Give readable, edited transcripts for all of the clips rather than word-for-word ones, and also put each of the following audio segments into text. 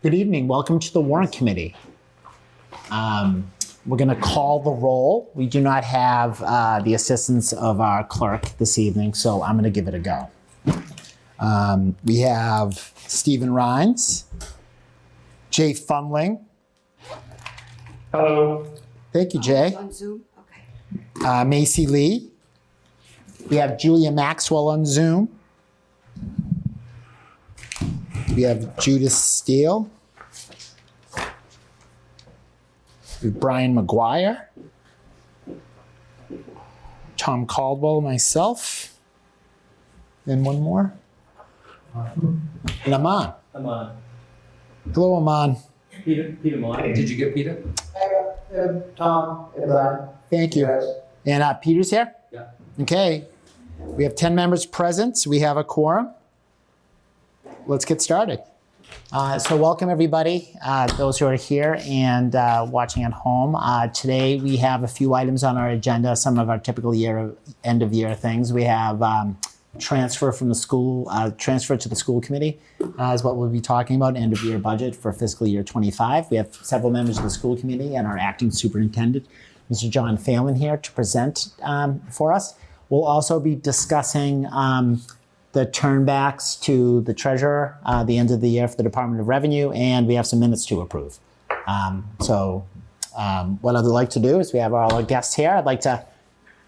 Good evening. Welcome to the Warrant Committee. We're going to call the roll. We do not have the assistance of our clerk this evening, so I'm going to give it a go. We have Stephen Rhines, Jay Funling. Hello. Thank you, Jay. On Zoom? Okay. Macy Lee. We have Julia Maxwell on Zoom. We have Judith Steele. We have Brian McGuire. Tom Caldwell, myself. And one more. And Aman. Aman. Hello, Aman. Peter Mon. Did you get Peter? Tom, and Brian. Thank you. And Peter's here? Yeah. Okay. We have 10 members present, so we have a quorum. Let's get started. So welcome everybody, those who are here and watching at home. Today we have a few items on our agenda, some of our typical end of year things. We have transfer from the school, transfer to the school committee is what we'll be talking about, end of year budget for fiscal year 25. We have several members of the school committee and our acting superintendent, Mr. John Phelan, here to present for us. We'll also be discussing the turnbacks to the treasurer, the end of the year for the Department of Revenue, and we have some minutes to approve. What I'd like to do is we have all our guests here. I'd like to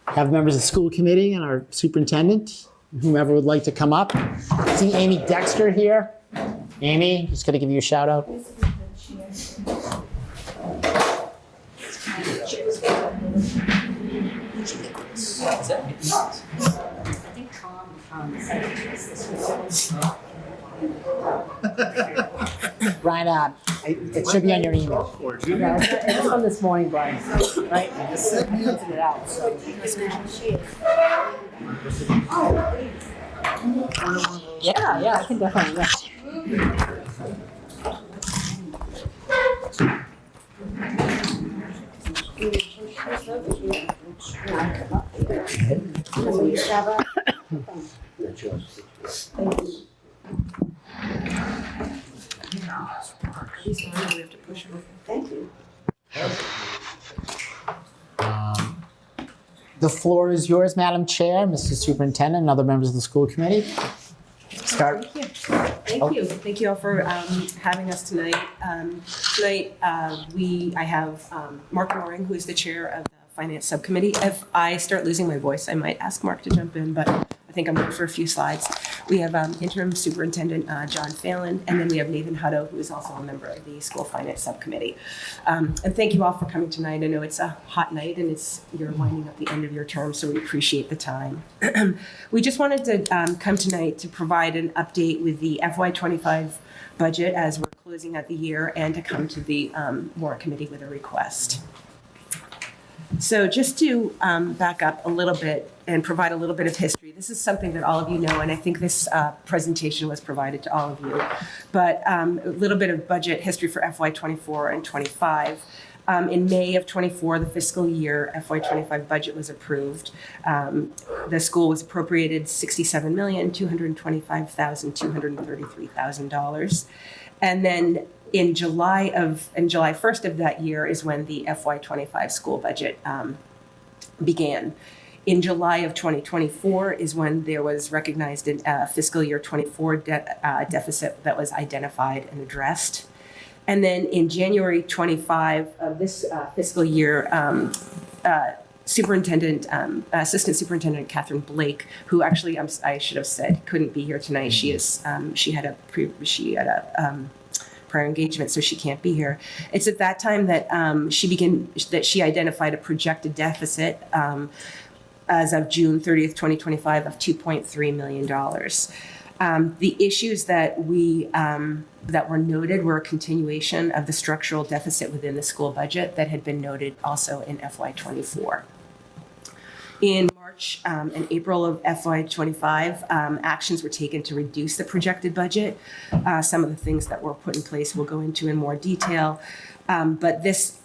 have members of the school committee and our superintendent, whomever would like to come up. I see Amy Dexter here. Amy, just gonna give you a shout out. Brian, it should be on your email. It's from this morning, Brian. Right? I just printed it out. So. Yeah, I can definitely. Thank you. The floor is yours, Madam Chair, Mr. Superintendent, and other members of the school committee. Start. Thank you. Thank you. Thank you all for having us tonight. I have Mark Loring, who is the chair of the Finance Subcommittee. If I start losing my voice, I might ask Mark to jump in, but I think I'm good for a few slides. We have Interim Superintendent John Phelan, and then we have Nathan Hutto, who is also a member of the School Finance Subcommittee. And thank you all for coming tonight. I know it's a hot night and you're winding up the end of your term, so we appreciate the time. We just wanted to come tonight to provide an update with the FY25 budget as we're closing out the year and to come to the Warrant Committee with a request. So just to back up a little bit and provide a little bit of history, this is something that all of you know, and I think this presentation was provided to all of you, but a little bit of budget history for FY24 and 25. In May of 24, the fiscal year FY25 budget was approved. The school was appropriated $67,225,233,000. And then in July 1st of that year is when the FY25 school budget began. In July of 2024 is when there was recognized a fiscal year 24 deficit that was identified and addressed. And then in January 25 of this fiscal year, Assistant Superintendent Catherine Blake, who actually I should have said couldn't be here tonight. She had a prior engagement, so she can't be here. It's at that time that she identified a projected deficit as of June 30th, 2025 of $2.3 million. The issues that were noted were a continuation of the structural deficit within the school budget that had been noted also in FY24. In March and April of FY25, actions were taken to reduce the projected budget. Some of the things that were put in place we'll go into in more detail. But this,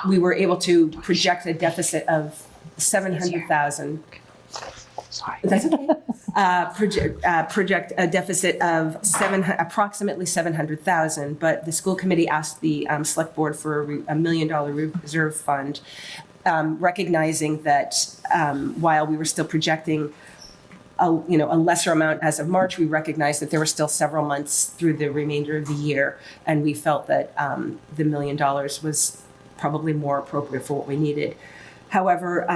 we were able to project a deficit of $700,000. Sorry. That's okay. project a deficit of approximately $700,000, but the school committee asked the select board for $1 million reserve fund, recognizing that while we were still projecting a lesser amount as of March, we recognized that there were still several months through the remainder of the year, and we felt that the $1 million was probably more appropriate for what we needed. However,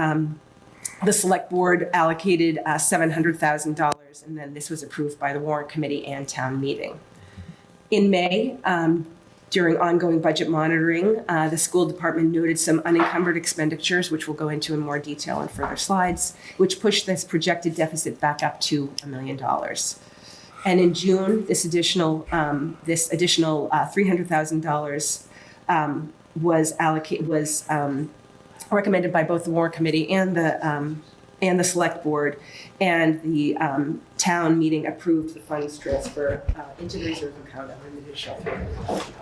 the select board allocated $700,000, and then this was approved by the Warrant Committee and town meeting. In May, during ongoing budget monitoring, the school department noted some unencumbered expenditures, which we'll go into in more detail in further slides, which pushed this projected deficit back up to $1 million. And in June, this additional $300,000 was recommended by both the Warrant Committee and the Select Board, and the town meeting approved the funds transfer into the reserve account of an additional $300,000.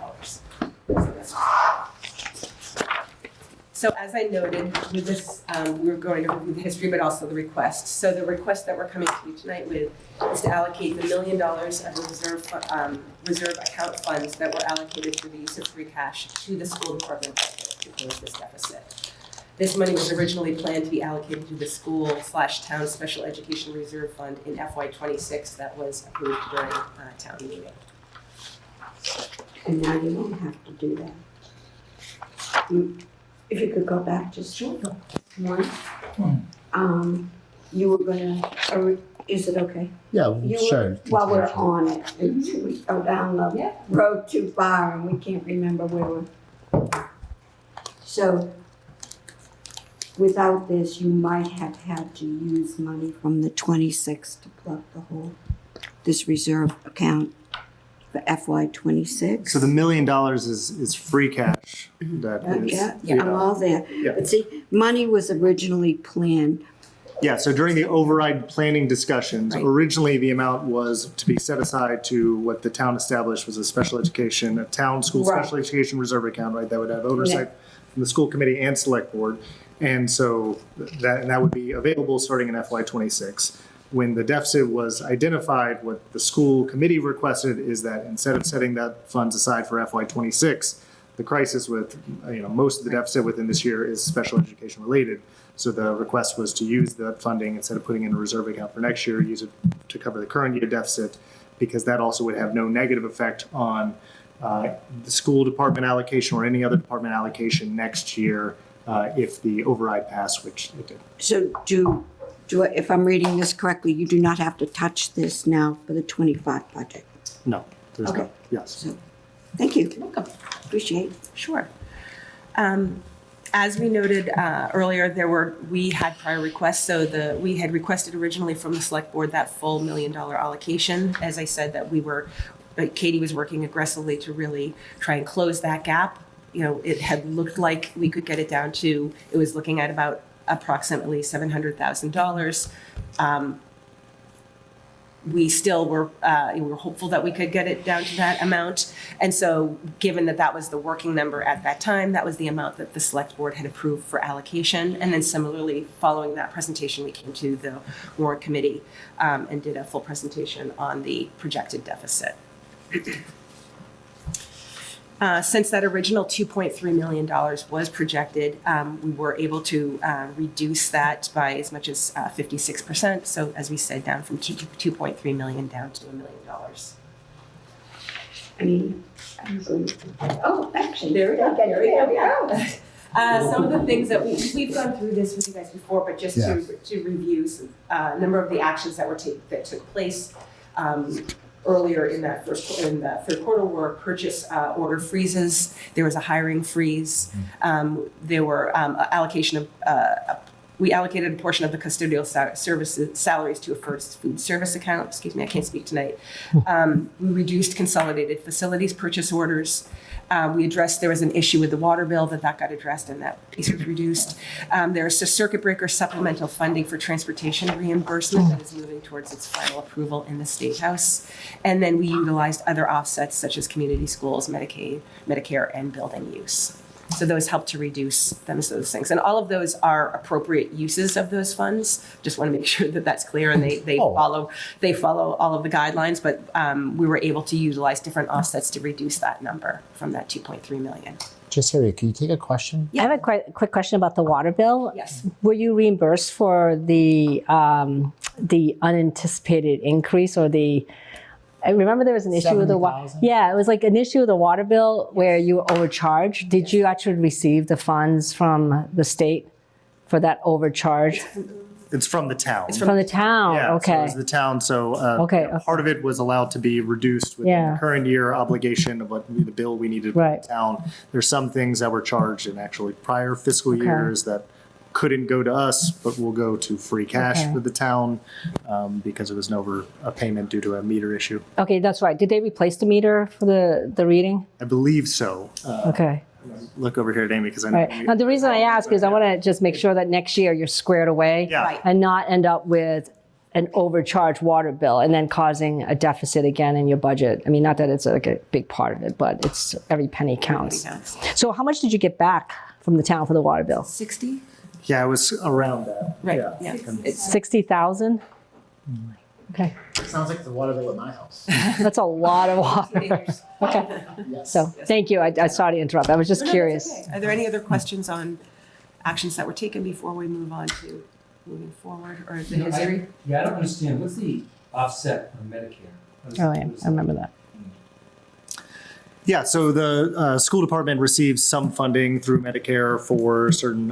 So as I noted, with this, we're going to review the history, but also the request. So the request that we're coming to you tonight with is to allocate the $1 million of the reserve account funds that were allocated through the use of free cash to the school department to close this deficit. This money was originally planned to be allocated to the school/town special education reserve fund in FY26 that was approved during town meeting. And now you won't have to do that. If you could go back just one. You were gonna, is it okay? Yeah, sure. While we're on it, until we go down the road too far and we can't remember where we're. So, without this, you might have had to use money from the 26 to plug this reserve account for FY26. So the $1 million is free cash. That is, Yeah, I'm all there. Yeah. But see, money was originally planned. Yeah, so during the override planning discussions, Right. originally the amount was to be set aside to what the town established was a town school Right. special education reserve account, right? That would have oversight from the school committee and select board. And so that would be available starting in FY26. When the deficit was identified, what the school committee requested is that instead of setting that funds aside for FY26, the crisis with, most of the deficit within this year is special education related. So the request was to use that funding instead of putting in a reserve account for next year, use it to cover the current year deficit, because that also would have no negative effect on the school department allocation or any other department allocation next year if the override passed, which it did. So if I'm reading this correctly, you do not have to touch this now for the 25 budget. No, there's Okay. no, yes. So, thank you. Appreciate it. Sure. As we noted earlier, we had prior requests. So we had requested originally from the select board that full $1 million allocation. As I said, that Katie was working aggressively to really try and close that gap. It had looked like we could get it down to, it was looking at about approximately $700,000. We still were hopeful that we could get it down to that amount. And so given that was the working number at that time, that was the amount that the select board had approved for allocation. And then similarly, following that presentation, we came to the Warrant Committee and did a full presentation on the projected deficit. Since that original $2.3 million was projected, we were able to reduce that by as much as 56%. So as we said, down from $2.3 million down to $1 million. I'm going to, actually. There we go. Some of the things that we've gone through this with you guys before, but just to review a number of the actions that took place earlier in the third quarter were purchase order freezes. There was a hiring freeze. There were we allocated a portion of the custodial services salaries to a first food service account. Excuse me, I can't speak tonight. We reduced consolidated facilities purchase orders. There was an issue with the water bill that got addressed and that piece was reduced. There's a circuit breaker supplemental funding for transportation reimbursement that is moving towards its final approval in the State House. And then we utilized other offsets such as community schools, Medicaid, Medicare, and building use. So those help to reduce those things. And all of those are appropriate uses of those funds. Just want to make sure that that's clear and they follow all of the guidelines. But we were able to utilize different offsets to reduce that number from that 2.3 million. Just here, can you take a question? I have a quick question about the water bill. Yes. Were you reimbursed for the unanticipated increase or the? I remember there was an issue with the water. 7,000? Yeah, it was like an issue with the water bill where you were overcharged. Did you actually receive the funds from the state for that overcharge? It's from the town. From the town. Yeah, so it Okay. was the town, so Okay, part of it was allowed to be reduced with Yeah. the current year obligation of what the bill we needed from Right. the town. There's some things that were charged in actually prior fiscal years that couldn't go to us, but will go to free cash Okay. for the town because it was an overpayment due to a meter issue. Okay, that's right. Did they replace the meter for the reading? I believe so. Okay. Look over here at Amy because I know. Right. Now, the reason I ask is I want to just make sure that next year you're squared away Yeah. Right. and not end up with an overcharged water bill and then causing a deficit again in your budget. I mean, not that it's like a big part of it, but it's every penny counts. So how much did you get back from the town for the water bill? 60? Yeah, it was around that. Right. Yeah. Yeah. It's 60,000? Okay, Sounds like the water bill at my house. that's a lot of water. Okay, Yes. so thank you. I sorry to interrupt. I was just curious. Okay. Are there any other questions on actions that were taken before we move on to moving forward? Or is No, there? I don't understand, what's the offset on Medicare? Oh, yeah, I remember that. Yeah, so the school department receives some funding through Medicare for certain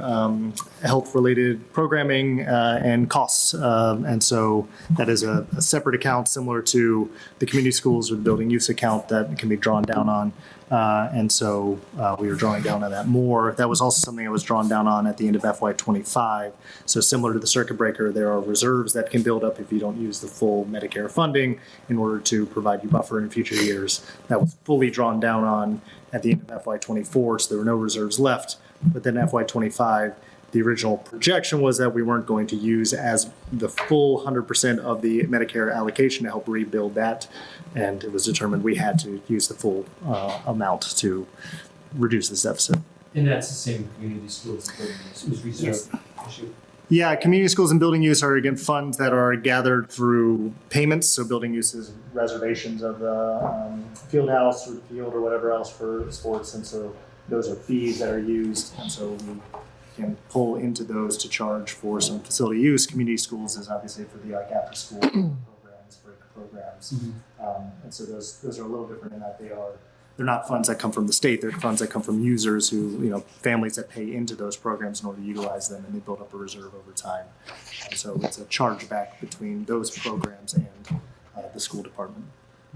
health-related programming and costs. And so that is a separate account similar to the community schools or the building use account that can be drawn down on. And so we are drawing down on that more. That was also something that was drawn down on at the end of FY25. So similar to the circuit breaker, there are reserves that can build up if you don't use the full Medicare funding in order to provide you buffer in future years. That was fully drawn down on at the end of FY24, so there were no reserves left. But then FY25, the original projection was that we weren't going to use as the full 100% of the Medicare allocation to help rebuild that. And it was determined we had to use the full amount to reduce this deficit. And that's the same community schools, it was reserved issue. Yeah, community schools and building use are again funds that are gathered through payments. So building use is reservations of the field house or the field or whatever else for sports. And so those are fees that are used. And so we can pull into those to charge for some facility use. Community schools is obviously for the after school programs, break programs. And so those are a little different in that they're not funds that come from the state. They're funds that come from users who, families that pay into those programs in order to utilize them, and they build up a reserve over time. And so it's a chargeback between those programs and the school department.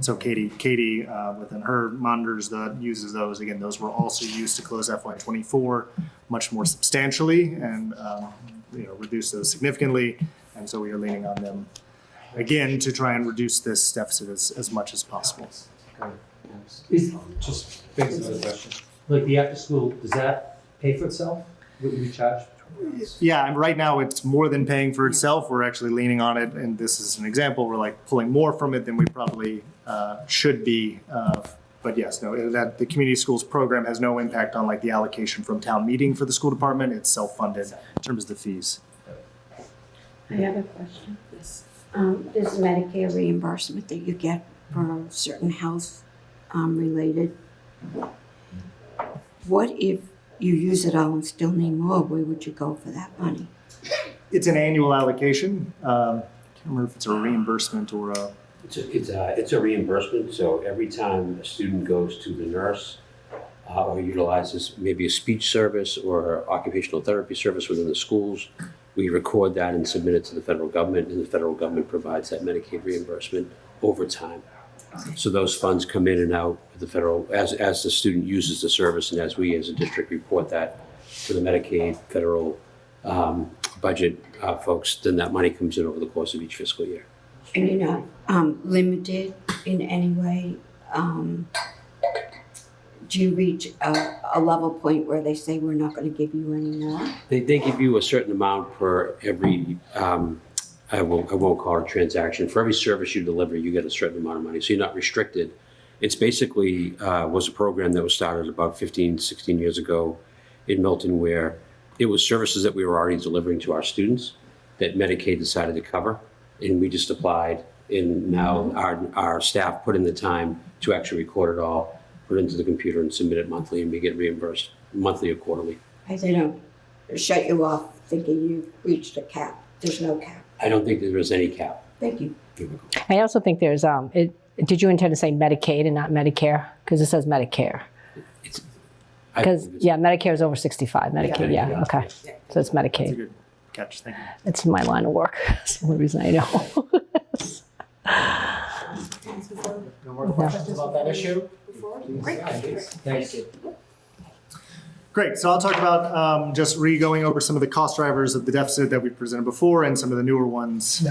So Katie, within her monitors uses those. Again, those were also used to close FY24 much more substantially and reduce those significantly. And so we are leaning on them again to try and reduce this deficit as much as possible. Is, just begs another question, like the after school, does that pay for itself? What you charge? Yeah, and right now it's more than paying for itself. We're actually leaning on it, and this is an example. We're like pulling more from it than we probably should be. But yes, that the community schools program has no impact on like the allocation from town meeting for the school department. It's self-funded in terms of the fees. I have a question. Yes. This Medicare reimbursement that you get for certain health related, what if you use it all and still need more? Where would you go for that money? It's an annual allocation. I can't remember if it's a reimbursement or a. It's a reimbursement, so every time a student goes to the nurse or utilizes maybe a speech service or occupational therapy service within the schools, we record that and submit it to the federal government, and the federal government provides that Medicaid reimbursement over time. So those funds come in and out with the federal, as the student uses the service and as we as a district report that to the Medicaid federal budget folks, then that money comes in over the course of each fiscal year. And you're not limited in any way? Do you reach a level point where they say we're not going to give you any more? They give you a certain amount per every, I won't call it a transaction. For every service you deliver, you get a certain amount of money. So you're not restricted. It's basically was a program that was started about 15, 16 years ago in Milton where it was services that we were already delivering to our students that Medicaid decided to cover, and we just applied, and now our staff put in the time to actually record it all, put it into the computer and submit it monthly, and we get reimbursed monthly or quarterly. They don't shut you off thinking you've reached a cap. There's no cap. I don't think that there is any cap. Thank you. I also think there's, did you intend to say Medicaid and not Medicare? Because it says Medicare. Because, yeah, Medicare is over 65. Medicaid, yeah, okay. So it's Medicaid. Good catch. Thank you. It's my line of work. That's the only reason I know. No more questions about that issue? Thanks. Great. So I'll talk about just going over some of the cost drivers of the deficit that we presented before and some of the newer ones.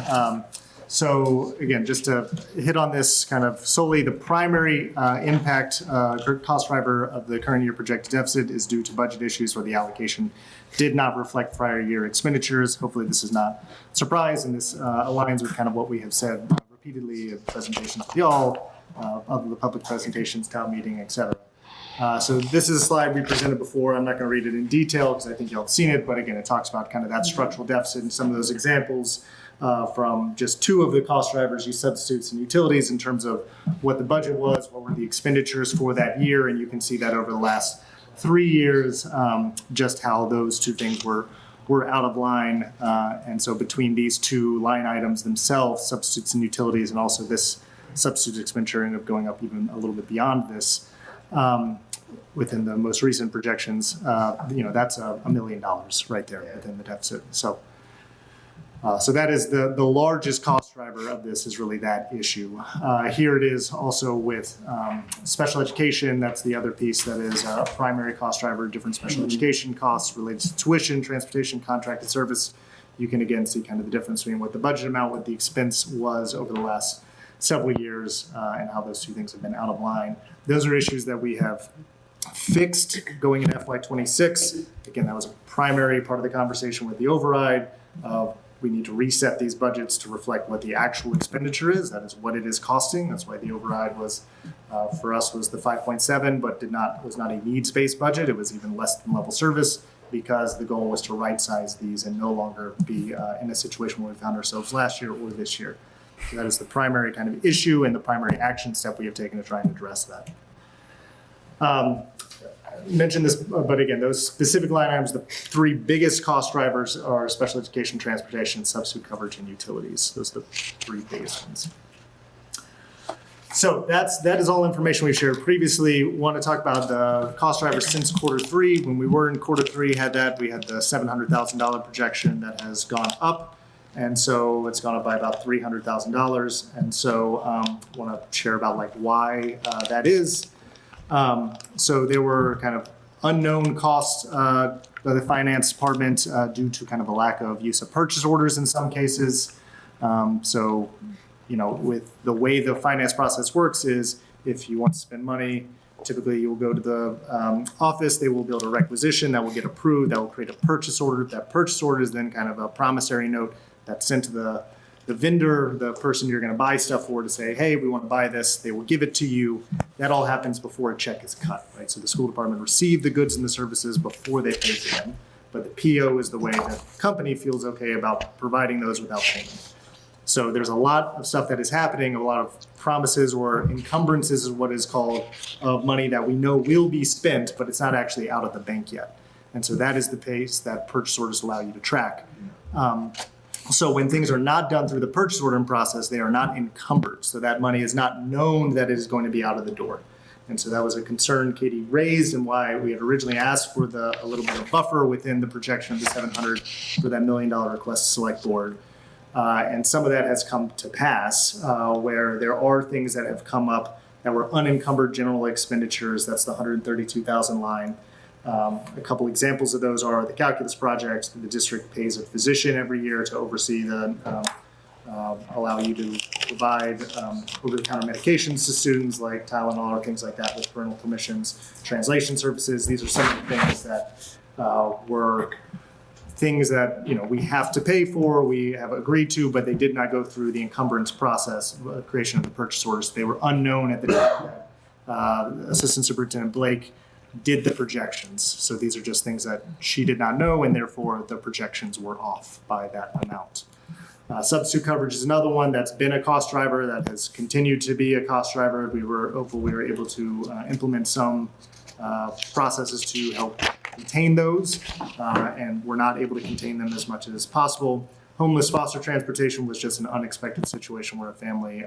So again, just to hit on this kind of solely, the primary impact cost driver of the current year projected deficit is due to budget issues where the allocation did not reflect prior year expenditures. Hopefully this is not a surprise, and this aligns with kind of what we have said repeatedly in presentations with y'all, of the public presentations, town meeting, et cetera. So this is a slide we presented before. I'm not going to read it in detail because I think y'all have seen it, but again, it talks about kind of that structural deficit and some of those examples from just two of the cost drivers, use substitutes and utilities, in terms of what the budget was, what were the expenditures for that year, and you can see that over the last 3 years, just how those two things were out of line. And so between these two line items themselves, substitutes and utilities, and also this substitute expenditure ended up going up even a little bit beyond this. Within the most recent projections, that's $1 million right there within the deficit. So that is the largest cost driver of this, is really that issue. Here it is also with special education. That's the other piece that is a primary cost driver, different special education costs related to tuition, transportation, contracted service. You can again see kind of the difference between what the budget amount, what the expense was over the last several years, and how those two things have been out of line. Those are issues that we have fixed going into FY26. Again, that was a primary part of the conversation with the override. We need to reset these budgets to reflect what the actual expenditure is. That is what it is costing. That's why the override was, for us, was the 5.7, but was not a needs-based budget. It was even less than level service, because the goal was to right-size these and no longer be in a situation where we found ourselves last year or this year. So that is the primary kind of issue and the primary action step we have taken to try and address that. Mentioned this, but again, those specific line items, the three biggest cost drivers are special education, transportation, substitute coverage, and utilities. Those are the three biggest ones. So that is all information we shared previously. Want to talk about the cost drivers since Q3. When we were in Q3, we had the $700,000 projection that has gone up. And so it's gone up by about $300,000. And so want to share about why that is. So there were kind of unknown costs by the finance department due to kind of a lack of use of purchase orders in some cases. With the way the finance process works is, if you want to spend money, typically you'll go to the office, they will build a requisition that will get approved, that will create a purchase order. That purchase order is then kind of a promissory note that's sent to the vendor, the person you're going to buy stuff for, to say, hey, we want to buy this. They will give it to you. That all happens before a check is cut, right? So the school department received the goods and the services before they pay for them. But the PO is the way the company feels okay about providing those without payment. So there's a lot of stuff that is happening, a lot of promises or encumbrances is what is called, of money that we know will be spent, but it's not actually out of the bank yet. And so that is the pace that purchase orders allow you to track. So when things are not done through the purchase ordering process, they are not encumbered. So that money is not known that it is going to be out of the door. And so that was a concern Katie raised, and why we had originally asked for a little bit of buffer within the projection of the 700 for that $1 million request to select board. And some of that has come to pass, where there are things that have come up that were unencumbered general expenditures. That's the 132,000 line. A couple examples of those are the calculus project. The district pays a physician every year to oversee allow you to provide over-the-counter medications to students like Tylenol or things like that with parental permissions, translation services. These are some of the things that were things that we have to pay for, we have agreed to, but they did not go through the encumbrance process, creation of the purchase orders. They were unknown at the time that Assistant Superintendent Blake did the projections. So these are just things that she did not know, and therefore the projections were off by that amount. Substitute coverage is another one that's been a cost driver, that has continued to be a cost driver. We were hopeful we were able to implement some processes to help contain those, and we're not able to contain them as much as possible. Homeless foster transportation was just an unexpected situation where a family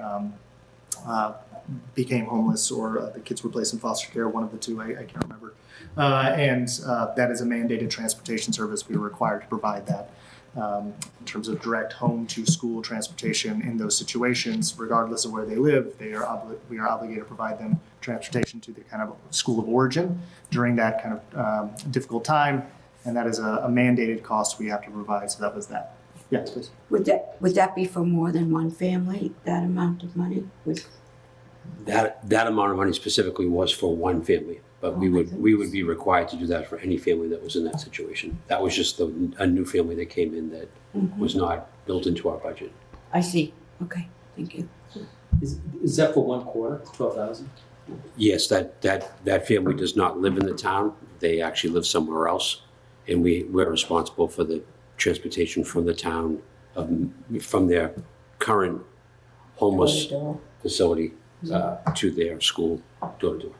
became homeless, or the kids were placed in foster care, one of the two, I can't remember. And that is a mandated transportation service. We were required to provide that. In terms of direct home to school transportation in those situations, regardless of where they live, we are obligated to provide them transportation to the kind of school of origin during that kind of difficult time, and that is a mandated cost we have to provide. So that was that. Yes, please. Would that be for more than one family, that amount of money? That amount of money specifically was for one family, but we would be required to do that for any family that was in that situation. That was just a new family that came in that was not built into our budget. I see. Okay, thank you. Is that for 1 quarter, 12,000? Yes, that family does not live in the town. They actually live somewhere else, and we're responsible for the transportation from the town, from their current homeless facility to their school, door to door.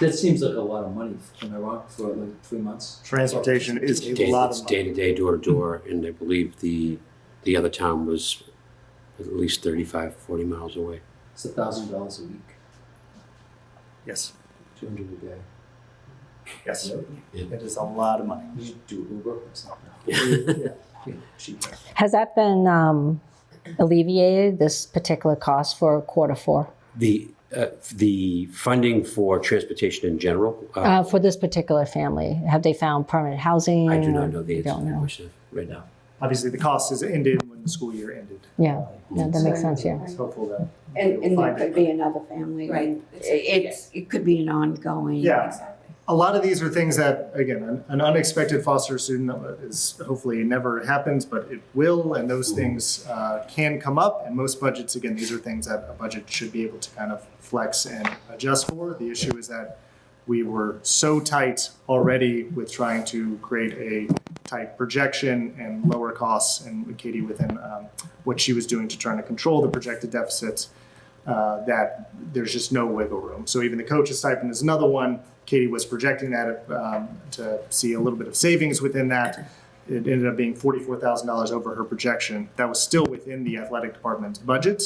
That seems like a lot of money, am I wrong, for like 3 months? Transportation is a lot of money. Day to day, door to door, and I believe the other town was at least 35, 40 miles away. It's $1,000 a week, Yes, 200 a day. yes. Yeah. It is a lot of money. You should do Uber or something. Yeah. Cheaper. Has that been alleviated, this particular cost for Q4? The funding for transportation in general, For this particular family, have they found permanent housing? I do not know the You answer don't to that know. question right now. Obviously, the cost is ended when the school year ended. Yeah, that makes sense, yeah. It's hopeful that. And we'll there find could it. be another family. Right. It could be an ongoing. Yeah. A lot of these are things that, again, an unexpected foster student is hopefully never happens, but it will, and those things can come up. And most budgets, again, these are things that a budget should be able to kind of flex and adjust for. The issue is that we were so tight already with trying to create a tight projection and lower costs, and with Katie within what she was doing to try to control the projected deficits, that there's just no wiggle room. So even the coach's stipend is another one. Katie was projecting that to see a little bit of savings within that. It ended up being $44,000 over her projection. That was still within the athletic department's budget.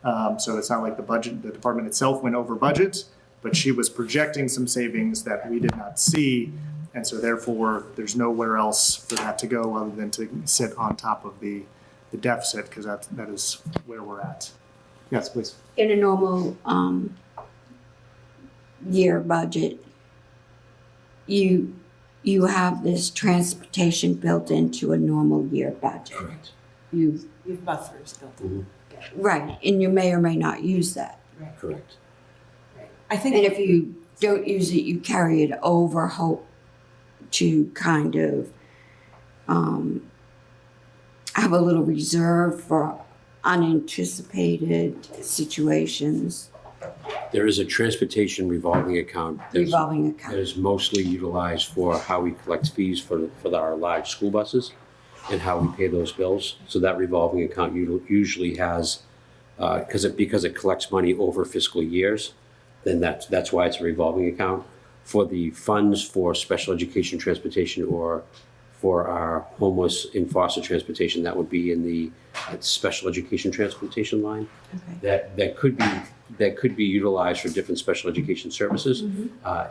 So it's not like the department itself went over budget, but she was projecting some savings that we did not see. And so therefore, there's nowhere else for that to go other than to sit on top of the deficit, because that is where we're at. Yes, please. In a normal year budget, you have this transportation built into a normal year budget. Correct. You We have buffers built in. right, and you may or may not use that. Correct. I think. And if you don't use it, you carry it over, hope to kind of have a little reserve for unanticipated situations. There is a transportation revolving account Revolving that account. is mostly utilized for how we collect fees for our large school buses and how we pay those bills. So that revolving account usually has, because it collects money over fiscal years, then that's why it's a revolving account. For the funds for special education transportation or for our homeless and foster transportation, that would be in the special education transportation line. Okay. That could be utilized for different special education services.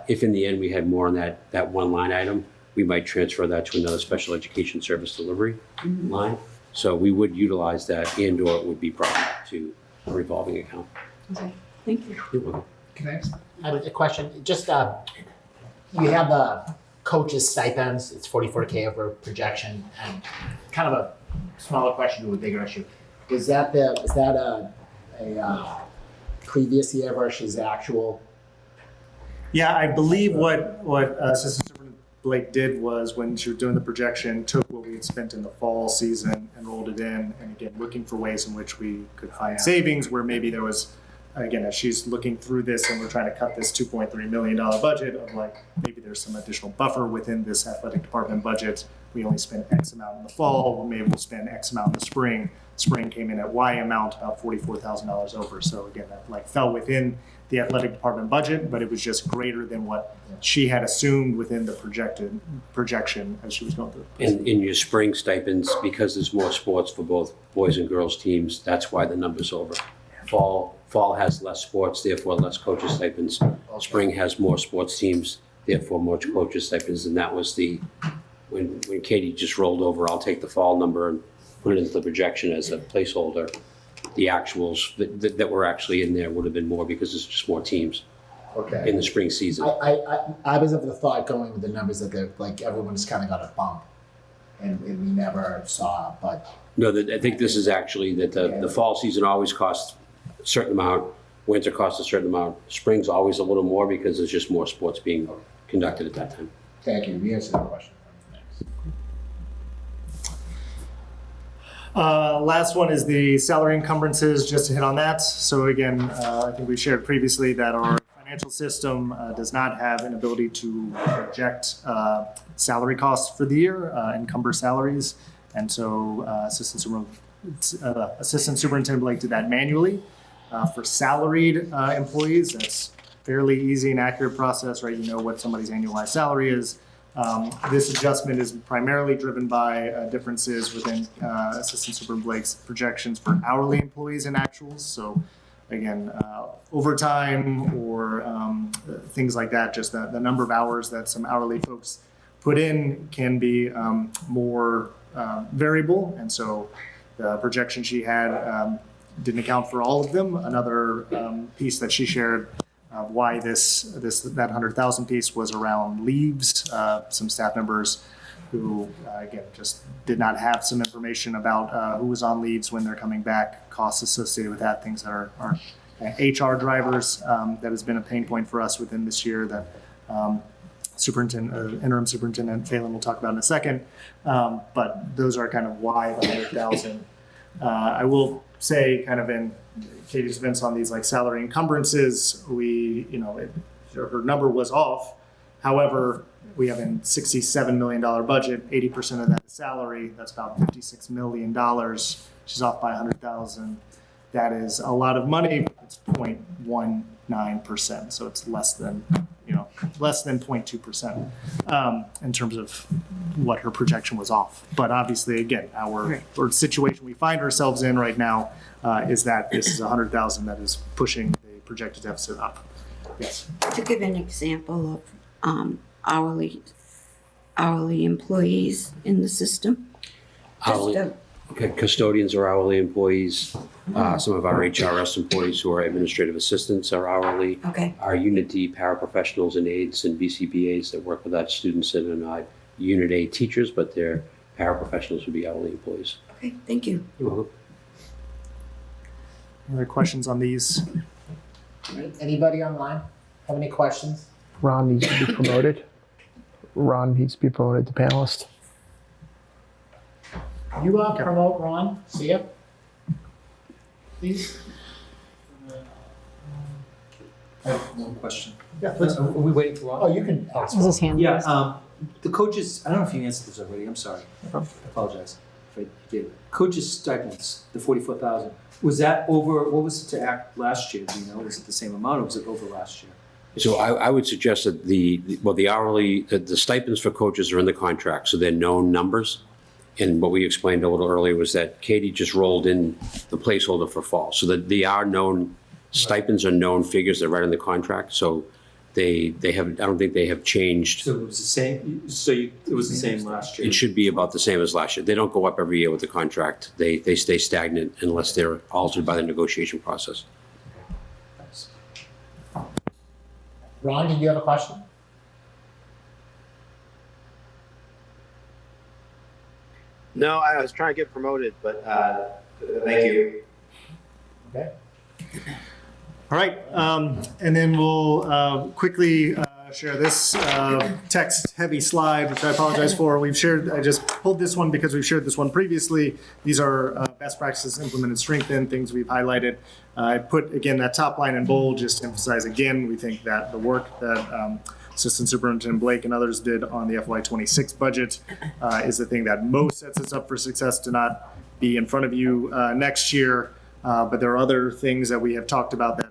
If in the end we had more on that one line item, we might transfer that to another special education service delivery line. So we would utilize that, and/or it would be brought to a revolving account. Okay, thank you. You're welcome. Can I have a question? Just, you have the coach's stipends, it's $44K over projection, and kind of a smaller question to a bigger issue. Is that a previous year versus actual? Yeah, I believe what Assistant Superintendent Blake did was, when she was doing the projection, took what we had spent in the fall season and rolled it in, and again, looking for ways in which we could find savings where maybe there was again, as she's looking through this and we're trying to cut this $2.3 million budget of like, maybe there's some additional buffer within this athletic department budget. We only spend X amount in the fall, maybe we'll spend X amount in the spring. Spring came in at Y amount, about $44,000 over. So again, that like fell within the athletic department budget, but it was just greater than what she had assumed within the projection as she was going through. In your spring stipends, because there's more sports for both boys and girls teams, that's why the number's over. Fall has less sports, therefore less coaches stipends. Spring has more sports teams, therefore more coaches stipends, and that was when Katie just rolled over, I'll take the fall number and put it into the projection as a placeholder. The actuals that were actually in there would have been more because there's just more teams in the spring season. I was of the thought going with the numbers that they're like everyone's kind of got a bump, and we never saw. But No, I think this is actually that the fall season always costs a certain amount, winter costs a certain amount, spring's always a little more because there's just more sports being conducted at that time. thank you. You answered the question. Last one is the salary encumbrances, just to hit on that. So again, I think we shared previously that our financial system does not have an ability to project salary costs for the year, encumber salaries. And so Assistant Superintendent Blake did that manually. For salaried employees, that's fairly easy and accurate process, right? You know what somebody's annualized salary is. This adjustment is primarily driven by differences within Assistant Superintendent Blake's projections for hourly employees and actuals. So again, overtime or things like that, just the number of hours that some hourly folks put in can be more variable. And so the projection she had didn't account for all of them. Another piece that she shared why that 100,000 piece was around leaves. Some staff members who, again, just did not have some information about who was on leaves when they're coming back, costs associated with that, things that are HR drivers. That has been a pain point for us within this year that interim superintendent Phelan will talk about in a second. But those are kind of why the 100,000. I will say, kind of in Katie's defense on these like salary encumbrances, her number was off. However, we have a $67 million budget, 80% of that is salary. That's about $56 million. She's off by 100,000. That is a lot of money. It's 0.19%, so it's less than 0.2% in terms of what her projection was off. But obviously, again, our situation we find ourselves in right now is that this is 100,000 that is pushing the projected deficit up. Yes. To give an example of hourly employees in the system. Okay, custodians are hourly employees. Some of our HRS employees who are administrative assistants are hourly. Okay. Our Unit D paraprofessionals and aides and BCBAs that work with our students that are not Unit A teachers, but they're paraprofessionals would be hourly employees. Okay, thank you. You're welcome. Any other questions on these? Anybody online have any questions? Ron needs to be promoted. Ron needs to be promoted to panelist. You promote Ron, see ya. Please. I have one question. Yeah, please. Are we waiting for Ron? Oh, you can ask. Is his hand raised? Yeah, the coaches, I don't know if you answered this already, I'm sorry. I apologize if I did. Coaches stipends, the 44,000, was that over, what was it to act last year, do you know? Was it the same amount or was it over last year? So I would suggest that the hourly, the stipends for coaches are in the contract, so they're known numbers. And what we explained a little earlier was that Katie just rolled in the placeholder for fall. So that they are known, stipends are known figures, they're right in the contract. So they have, I don't think they have changed. So it was the same, it was the same last year? It should be about the same as last year. They don't go up every year with the contract. They stay stagnant unless they're altered by the negotiation process. Ron, did you have a question? No, I was trying to get promoted, but thank you. Okay. All right, and then we'll quickly Share this text-heavy slide, which I apologize for. I just pulled this one because we've shared this one previously. These are best practices implemented, strengthened, things we've highlighted. I put, again, that top line in bold just to emphasize, again, we think that the work that Assistant Superintendent Blake and others did on the FY26 budget is the thing that most sets us up for success to not be in front of you next year. But there are other things that we have talked about that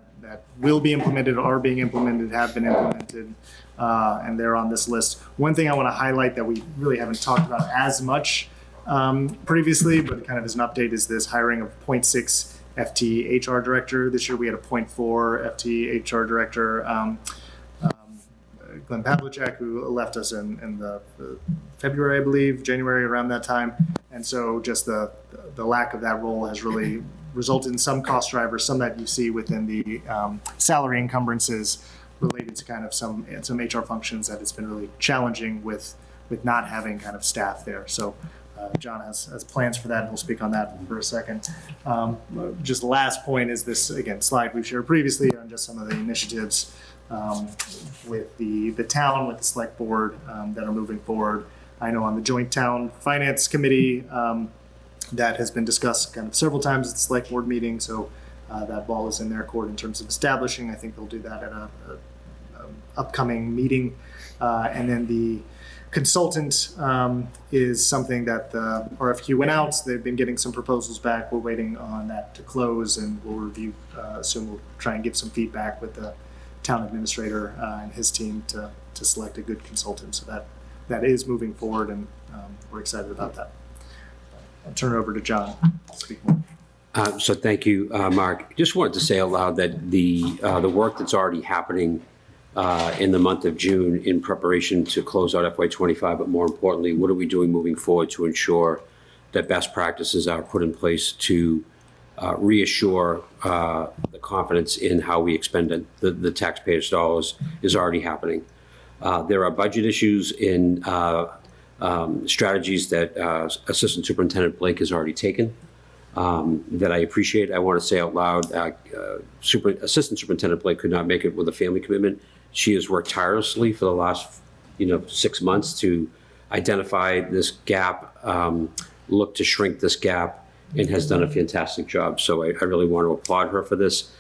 will be implemented, are being implemented, have been implemented, and they're on this list. One thing I want to highlight that we really haven't talked about as much previously, but kind of as an update, is this hiring of 0.6 FT HR director. This year we had a 0.4 FT HR director, Glenn Pavlicek, who left us in the February, I believe, January, around that time. And so just the lack of that role has really resulted in some cost drivers, some that you see within the salary encumbrances related to kind of some HR functions that it's been really challenging with not having kind of staff there. So John has plans for that, and he'll speak on that for a second. Just the last point is this, again, slide we've shared previously on just some of the initiatives with the town, with the select board that are moving forward. I know on the joint town finance committee, that has been discussed kind of several times at the select board meeting. So that ball is in their court in terms of establishing. I think they'll do that at a upcoming meeting. And then the consultant is something that the RFQ went out. They've been getting some proposals back. We're waiting on that to close, and we'll review. Soon we'll try and give some feedback with the town administrator and his team to select a good consultant. So that is moving forward, and we're excited about that. I'll turn it over to John to speak more. So thank you, Mark. Just wanted to say aloud that the work that's already happening in the month of June in preparation to close out FY25, but more importantly, what are we doing moving forward to ensure that best practices are put in place to reassure the confidence in how we expend the taxpayers' dollars is already happening. There are budget issues in strategies that Assistant Superintendent Blake has already taken that I appreciate. I want to say out loud, Assistant Superintendent Blake could not make it with a family commitment. She has worked tirelessly for the last 6 months to identify this gap, look to shrink this gap, and has done a fantastic job. So I really want to applaud her for this.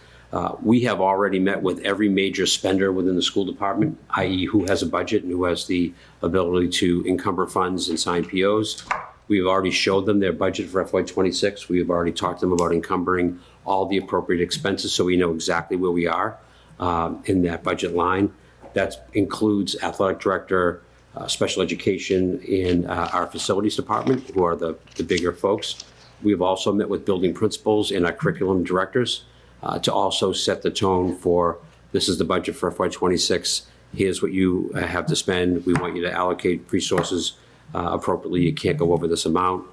We have already met with every major spender within the school department, i.e. who has a budget and who has the ability to encumber funds and sign POs. We've already showed them their budget for FY26. We have already talked to them about encumbering all the appropriate expenses so we know exactly where we are in that budget line. That includes athletic director, special education, and our facilities department, who are the bigger folks. We've also met with building principals and our curriculum directors to also set the tone for, this is the budget for FY26. Here's what you have to spend. We want you to allocate resources appropriately. You can't go over this amount.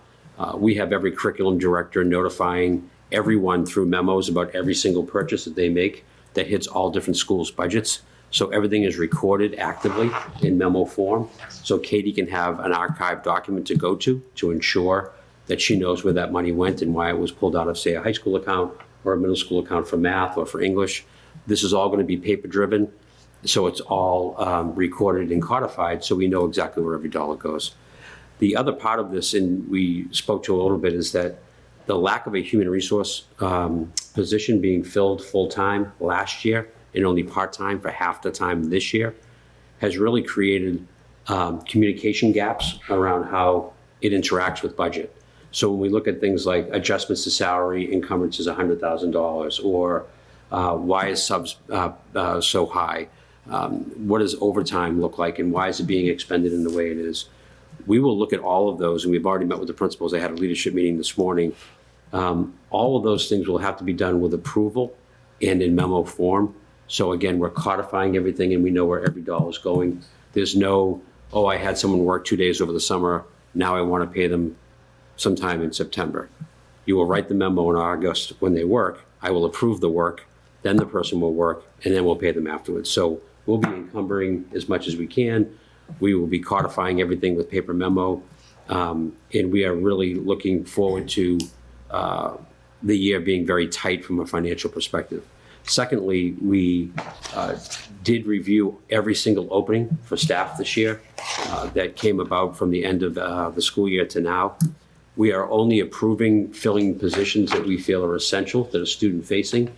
We have every curriculum director notifying everyone through memos about every single purchase that they make that hits all different schools' budgets. So everything is recorded actively in memo form. So Katie can have an archived document to go to ensure that she knows where that money went and why it was pulled out of, say, a high school account or a middle school account for math or for English. This is all going to be paper driven. So it's all recorded and codified so we know exactly where every dollar goes. The other part of this, and we spoke to a little bit, is that the lack of a human resource position being filled full-time last year and only part-time for half the time this year has really created communication gaps around how it interacts with budget. So when we look at things like adjustments to salary, encumbrances $100,000, or why is subs so high? What does overtime look like, and why is it being expended in the way it is? We will look at all of those, and we've already met with the principals. I had a leadership meeting this morning. All of those things will have to be done with approval and in memo form. So again, we're codifying everything, and we know where every dollar is going. There's no, oh, I had someone work 2 days over the summer, now I want to pay them sometime in September. You will write the memo in August when they work. I will approve the work, then the person will work, and then we'll pay them afterwards. So we'll be encumbering as much as we can. We will be codifying everything with paper memo. And we are really looking forward to the year being very tight from a financial perspective. Secondly, we did review every single opening for staff this year that came about from the end of the school year to now. We are only approving filling positions that we feel are essential, that are student-facing,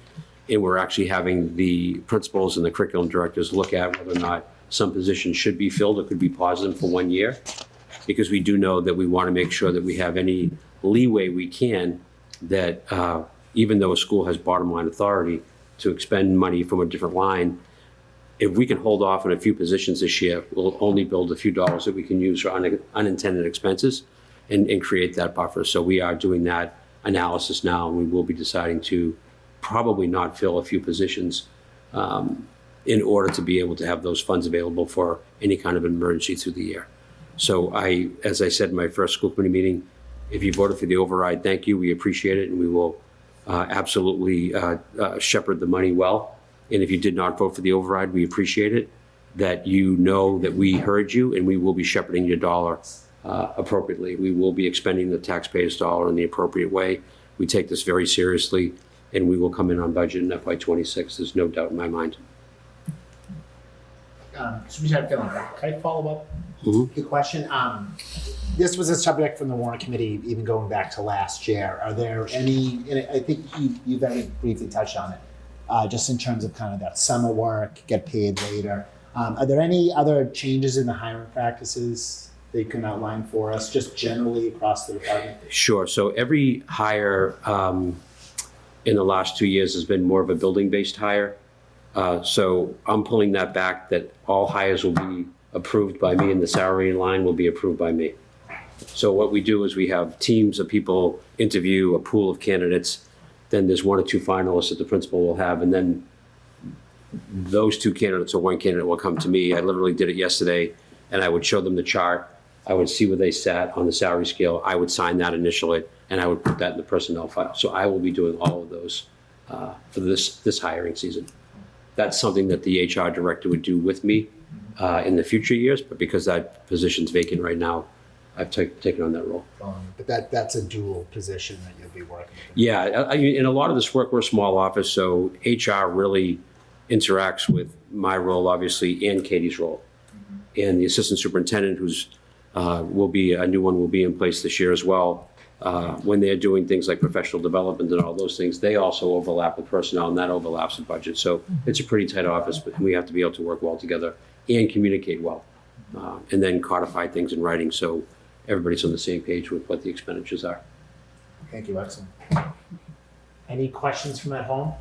and we're actually having the principals and the curriculum directors look at whether or not some positions should be filled or could be paused them for 1 year, because we do know that we want to make sure that we have any leeway we can, that even though a school has bottom line authority to expend money from a different line, if we can hold off on a few positions this year, we'll only build a few dollars that we can use for unintended expenses and create that buffer. So we are doing that analysis now, and we will be deciding to probably not fill a few positions in order to be able to have those funds available for any kind of emergency through the year. So as I said in my first school committee meeting, if you voted for the override, thank you, we appreciate it, and we will absolutely shepherd the money well. And if you did not vote for the override, we appreciate it, that you know that we heard you, and we will be shepherding your dollar appropriately. We will be expending the taxpayers' dollar in the appropriate way. We take this very seriously, and we will come in on budget in FY26. There's no doubt in my mind. Superintendent Finley, can I follow up? Good question. This was a subject from the Warrant Committee, even going back to last year. Are there any, and I think you very briefly touched on it, just in terms of kind of that summer work, get paid later. Are there any other changes in the hiring practices that you can outline for us, just generally across the department? Sure. So every hire in the last 2 years has been more of a building-based hire. So I'm pulling that back, that all hires will be approved by me and the salary line will be approved by me. So what we do is we have teams of people interview a pool of candidates. Then there's 1 or 2 finalists that the principal will have. And then those 2 candidates or 1 candidate will come to me. I literally did it yesterday, and I would show them the chart. I would see where they sat on the salary scale. I would sign that initial it, and I would put that in the personnel file. So I will be doing all of those for this hiring season. That's something that the HR director would do with me in the future years, but because that position's vacant right now, I've taken on that role. But that's a dual position that you'll be working with. Yeah, in a lot of this work, we're a small office, so HR really interacts with my role, obviously, and Katie's role. And the assistant superintendent, who's will be a new one, will be in place this year as well. When they're doing things like professional development and all those things, they also overlap with personnel, and that overlaps with budget. So it's a pretty tight office, but we have to be able to work well together and communicate well, and then codify things in writing so everybody's on the same page with what the expenditures are. Thank you, excellent. Any questions from at home?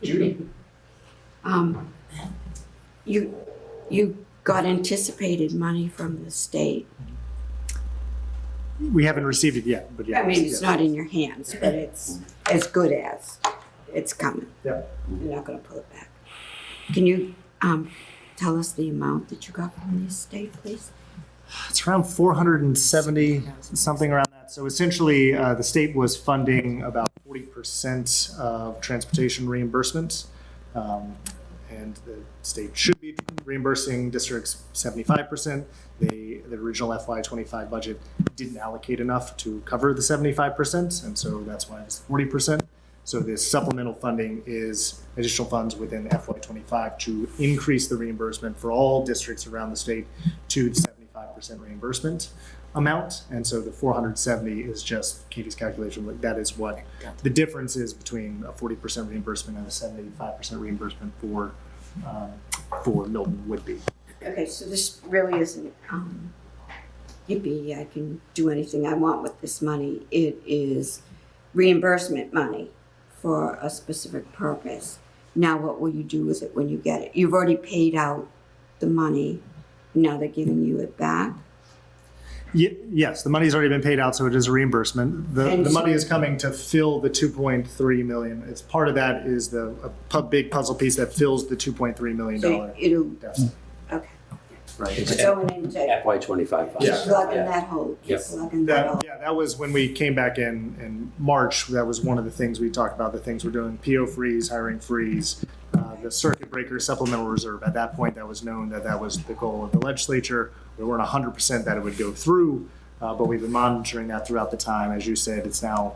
Judy? You got anticipated money from the state. We haven't received it yet, but yeah. I mean, it's not in your hands, but it's as good as it's coming. Yeah. You're not gonna pull it back. Can you tell us the amount that you got from the state, please? It's around 470, something around that. So essentially, the state was funding about 40% of transportation reimbursements. And the state should be reimbursing districts 75%. The original FY25 budget didn't allocate enough to cover the 75%, and so that's why it's 40%. So this supplemental funding is additional funds within FY25 to increase the reimbursement for all districts around the state to the 75% reimbursement amount. And so the 470 is just Katie's calculation. That is what the difference is between a 40% reimbursement and a 75% reimbursement for Milton would be. Okay, so this really isn't yippee, I can do anything I want with this money. It is reimbursement money for a specific purpose. Now what will you do with it when you get it? You've already paid out the money, now they're giving you it back? Yes, the money's already been paid out, so it is a reimbursement. The money is coming to fill the 2.3 million. It's part of that is a big puzzle piece that fills the $2.3 million So it'll, deficit. okay. Right. It's Going into, FY25 funds. keep plugging that hole, keep Yep. plugging that hole. That was when we came back in March. That was one of the things we talked about, the things we're doing, PO freeze, hiring freeze, the circuit breaker supplemental reserve. At that point, that was known that was the goal of the legislature. We weren't 100% that it would go through, but we've been monitoring that throughout the time. As you said, it's now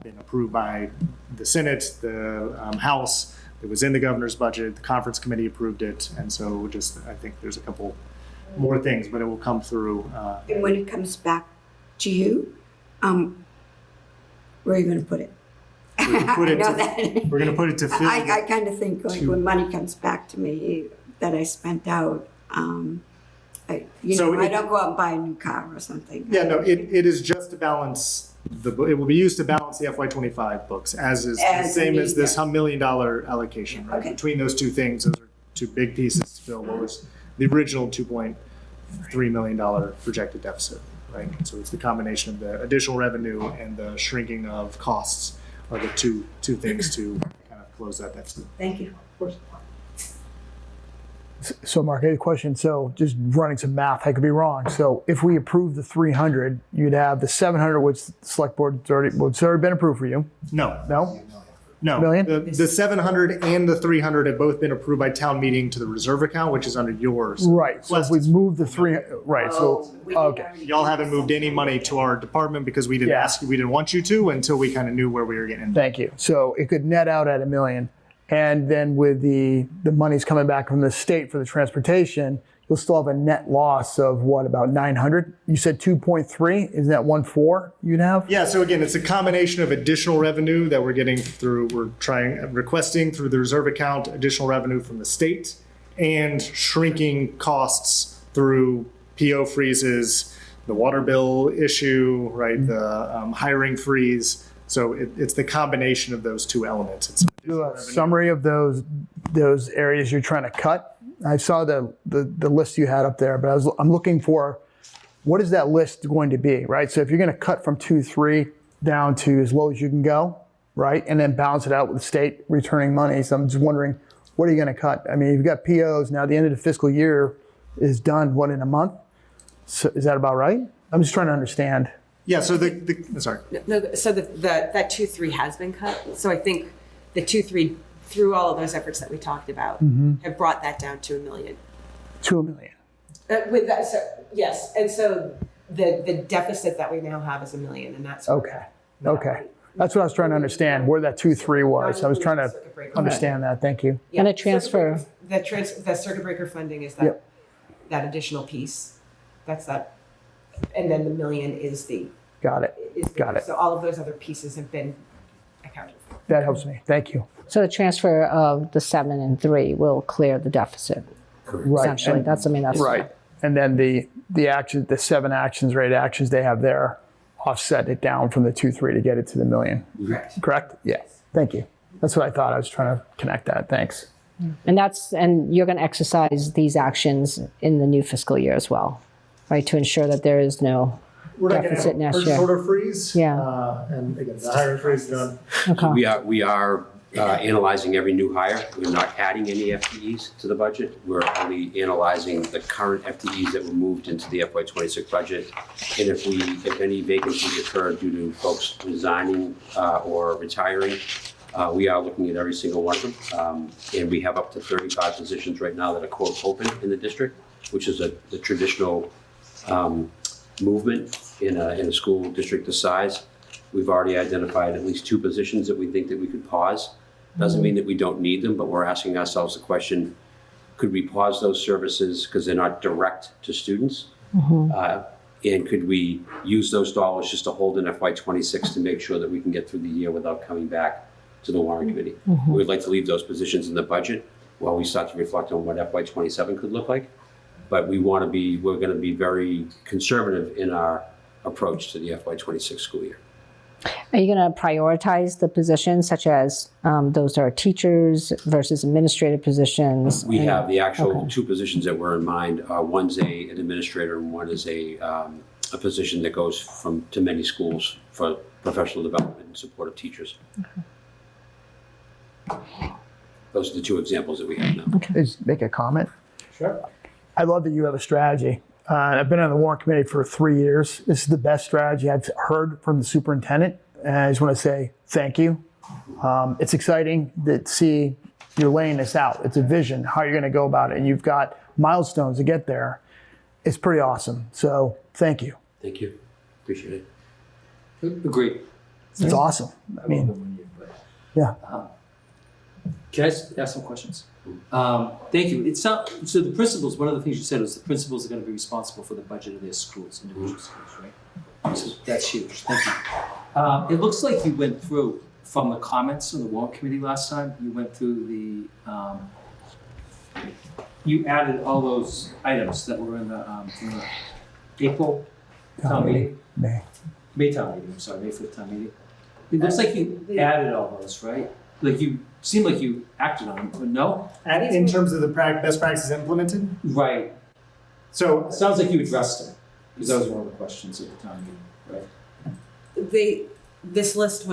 been approved by the Senate, the House. It was in the governor's budget. The conference committee approved it, and so I think there's a couple more things, but it will come through. And when it comes back to you, where are you going to put it? We're I know that. going to put it to fill. I kind of think like when money comes back to me that I spent out, I don't go out and buy a new car or something. Yeah, no, it is just to balance it will be used to balance the FY25 books, as is the same as this $1 million allocation, right? Okay. Between those two things, those are two big pieces to fill what was the original $2.3 million projected deficit, right? So it's the combination of the additional revenue and the shrinking of costs are the two things to kind of close that deficit. Thank you. Of course. So Mark, I had a question. So just running some math, I could be wrong. So if we approve the 300, you'd have the 700, which the select board it's already been approved for you. No. No? Million? The 700 and the 300 have both been approved by town meeting to the reserve account, which is under yours. Right. So if we move the 300, right. So, okay. Y'all haven't moved any money to our department because we didn't ask you, we didn't want you to until we kind of knew where we were getting. Thank you. So it could net out at $1 million. And then with the monies coming back from the state for the transportation, you'll still have a net loss of what, about 900? You said 2.3, isn't that 1.4 you'd have? Yeah, so again, it's a combination of additional revenue that we're getting through, requesting through the reserve account, additional revenue from the state, and shrinking costs through PO freezes, the water bill issue, right, the hiring freeze. So it's the combination of those two elements. It's Do a summary of those areas you're trying to cut. I saw the list you had up there, but I'm looking for what is that list going to be, right? So if you're going to cut from 2.3 down to as low as you can go, right, and then balance it out with the state returning money. So I'm just wondering, what are you going to cut? I mean, you've got POs now. The end of the fiscal year is done. What, in a month? So is that about right? I'm just trying to understand. Yeah. So sorry. No, so that 2.3 has been cut. So I think the 2.3, through all of those efforts that we talked about, have brought that down to $1 million. To $1 million. With that, so yes, and so the deficit that we now have is $1 million, and that's Okay. That's what I was trying to understand, where that 2.3 was. I was trying to understand that. Thank you. Yeah. And a transfer. The circuit breaker funding is that that additional piece. That's that, and then the $1 million is the. Got it. So all of those other pieces have been accounted for. That helps me. Thank you. So the transfer of the 7 and 3 will clear the deficit. Right. Essentially, that's right. And then the action, the 7 actions, rate actions they have there, offset it down from the 2.3 to get it to the $1 million. Correct? Yeah. Thank you. That's what I thought. I was trying to connect that. Thanks. And you're going to exercise these actions in the new fiscal year as well, right? To ensure that there is no deficit next year. Purchase order freeze. Yeah. And again, the hiring freeze is done. Okay. We are analyzing every new hire. We're not adding any FTEs to the budget. We're only analyzing the current FTEs that were moved into the FY26 budget. And if any vacancies occur due to folks resigning or retiring, we are looking at every single one of them. And we have up to 35 positions right now that are quote open in the district, which is the traditional movement in a school district this size. We've already identified at least 2 positions that we think that we could pause. Doesn't mean that we don't need them, but we're asking ourselves the question, could we pause those services because they're not direct to students? And could we use those dollars just to hold in FY26 to make sure that we can get through the year without coming back to the Warrant Committee? We'd like to leave those positions in the budget while we start to reflect on what FY27 could look like. But we're going to be very conservative in our approach to the FY26 school year. Are you going to prioritize the positions such as those that are teachers versus administrative positions? We have the actual 2 positions that were in mind. One's an administrator and one is a position that goes to many schools for professional development and support of teachers. Those are the 2 examples that we have now. Just make a comment. Sure. I love that you have a strategy. I've been on the Warrant Committee for 3 years. This is the best strategy I've heard from the superintendent. And I just want to say thank you. It's exciting to see you're laying this out. It's a vision, how you're going to go about it. And you've got milestones to get there. It's pretty awesome. So thank you. Thank you. Appreciate it. Agreed. It's awesome. I mean, yeah. Can I ask some questions? Thank you. So the principals, one of the things you said was the principals are going to be responsible for the budget of their schools, individual schools, right? So that's huge. Thank you. It looks like you went through, from the comments on the Warrant Committee last time, you went through you added all those items that were in the April town meeting? May town meeting, I'm sorry, May 5th town meeting. It looks like you added all those, right? Like you seemed like you acted on them, but no? In terms of the best practices implemented, Right. so It sounds like you addressed it, because that was one of the questions at the town meeting, right? This list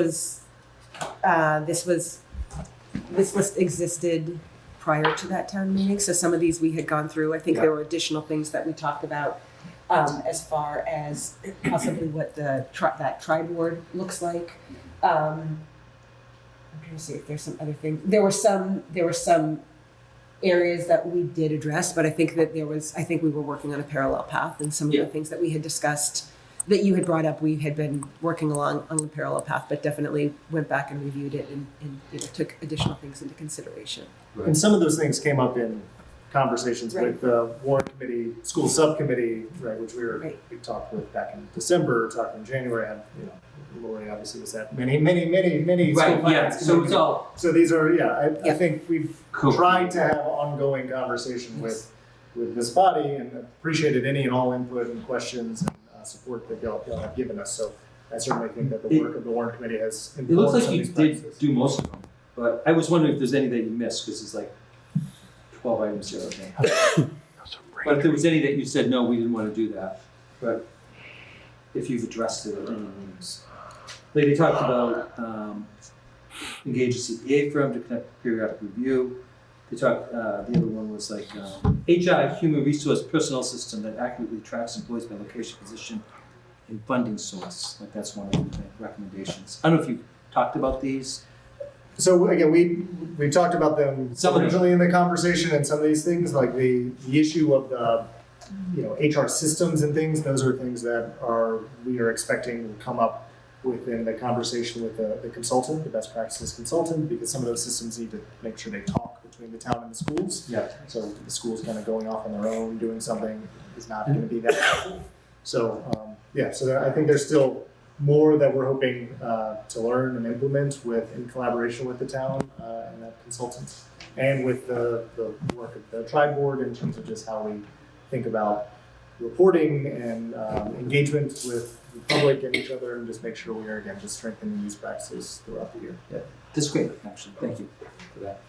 existed prior to that town meeting, so some of these we had gone through. I think there were additional things that we talked about as far as possibly what that tri-board looks like. I'm trying to see if there's some other things. There were some areas that we did address, but I think we were working on a parallel path, and some of the things that we had discussed that you had brought up, we had been working along on the parallel path, but definitely went back and reviewed it and took additional things into consideration. and some of those things came up in conversations with the Warrant Committee, school subcommittee, right, which we talked with back in December, talked in January. Had Lori obviously was at many Right, school yeah, finance so it's committees. all, So these are, I think we've Cool. tried to have ongoing conversation with this body and appreciated any and all input and questions and support that y'all have given us. So I certainly think that the work of the Warrant Committee has it looks informed like some of you these did practices. do most of them, but I was wondering if there's any that you missed, because it's like 12 items here, okay? But if there was any that you said, no, we didn't want to do that, but if you've addressed it, any names. Like they talked about engage a CPA firm to conduct periodic review. They talked, the other one was like HI, human resource personnel system that accurately tracks employees by location, position, and funding source. Like that's one of the recommendations. I don't know if you talked about these. So again, we talked about them Some of them. originally in the conversation, and some of these things, like the issue of the HR systems and things. Those are things that we are expecting will come up within the conversation with the consultant, the best practices consultant, because some of those systems need to make sure they talk between the town and the schools. Yeah. So the schools kind of going off on their own, doing something is not going to be that helpful. So I think there's still more that we're hoping to learn and implement in collaboration with the town and that consultants, and with the work of the tri-board in terms of just how we think about reporting and engagement with the public and each other, and just make sure we are again just strengthening these practices throughout the year. Yeah, that's great, actually. Thank you for that.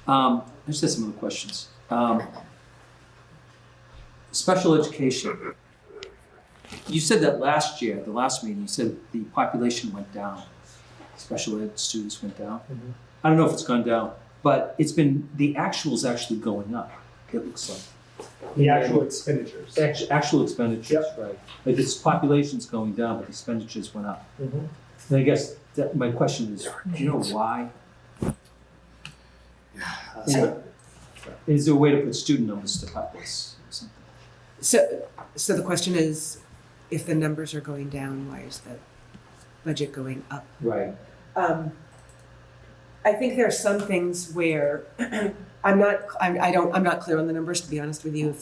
I just had some other questions. Special education. You said that last year, the last meeting, you said the population went down. Special ed students went down. Mhm. I don't know if it's gone down, but the actual's actually going up, it looks like. The actual expenditures. Actual expenditures, right. Like its population's going down, but the expenditures went up. Mhm. And I guess my question is, do you know why? Is there a way to put student numbers to cut this or something? So the question is, if the numbers are going down, why is the budget going up? Right. I think there are some things where I'm not clear on the numbers, to be honest with you,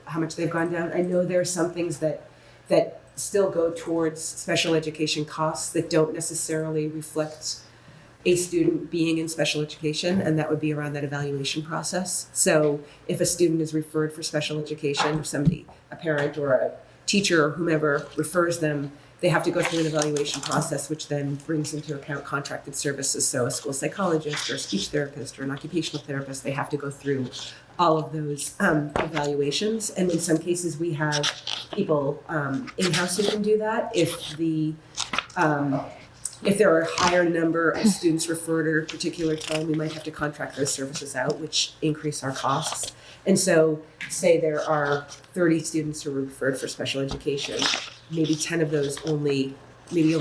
how much they've gone down. I know there are some things that still go towards special education costs that don't necessarily reflect a student being in special education, and that would be around that evaluation process. So if a student is referred for special education, if a parent or a teacher or whomever refers them, they have to go through an evaluation process, which then brings into account contracted services. So a school psychologist or a speech therapist or an occupational therapist, they have to go through all of those evaluations. And in some cases, we have people in-house who can do that. If there are a higher number of students referred at a particular time, we might have to contract those services out, which increase our costs. And so say there are 30 students who are referred for special education, maybe only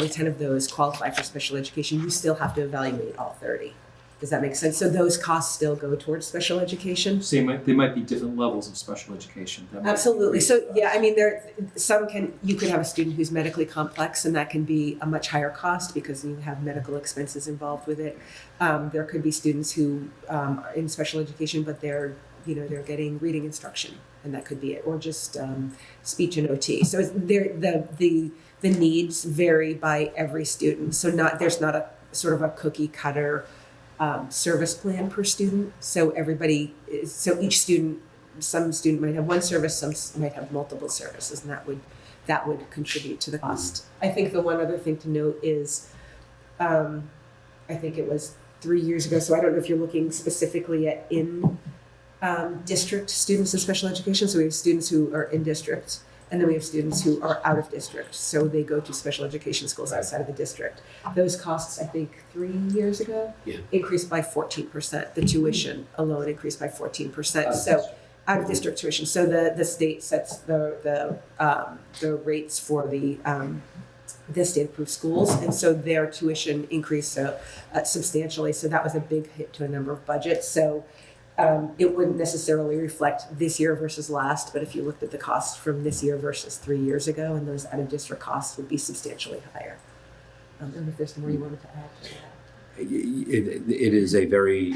10 of those qualify for special education. You still have to evaluate all 30. Does that make sense? So those costs still go towards special education? So there might be different levels of special education. That might Absolutely. increase So that. yeah, I mean, you could have a student who's medically complex, and that can be a much higher cost because you have medical expenses involved with it. There could be students who are in special education, but they're getting reading instruction, and that could be it, or just speech and OT. So the needs vary by every student. So there's not a sort of a cookie cutter service plan per student. So each student, some student might have one service, some might have multiple services, and that would contribute to the cost. I think the one other thing to note is, I think it was 3 years ago. So I don't know if you're looking specifically at district students in special education. So we have students who are in district, and then we have students who are out of district. So they go to special education schools outside of the district. Those costs, I think 3 years ago, increased by 14%. The tuition alone increased by 14%. So out of district tuition. So the state sets the rates for the state approved schools, and so their tuition increased substantially. So that was a big hit to a number of budgets. So it wouldn't necessarily reflect this year versus last, but if you looked at the cost from this year versus 3 years ago, and those out of district costs would be substantially higher. I don't know if there's more you wanted to add to that. It is a very,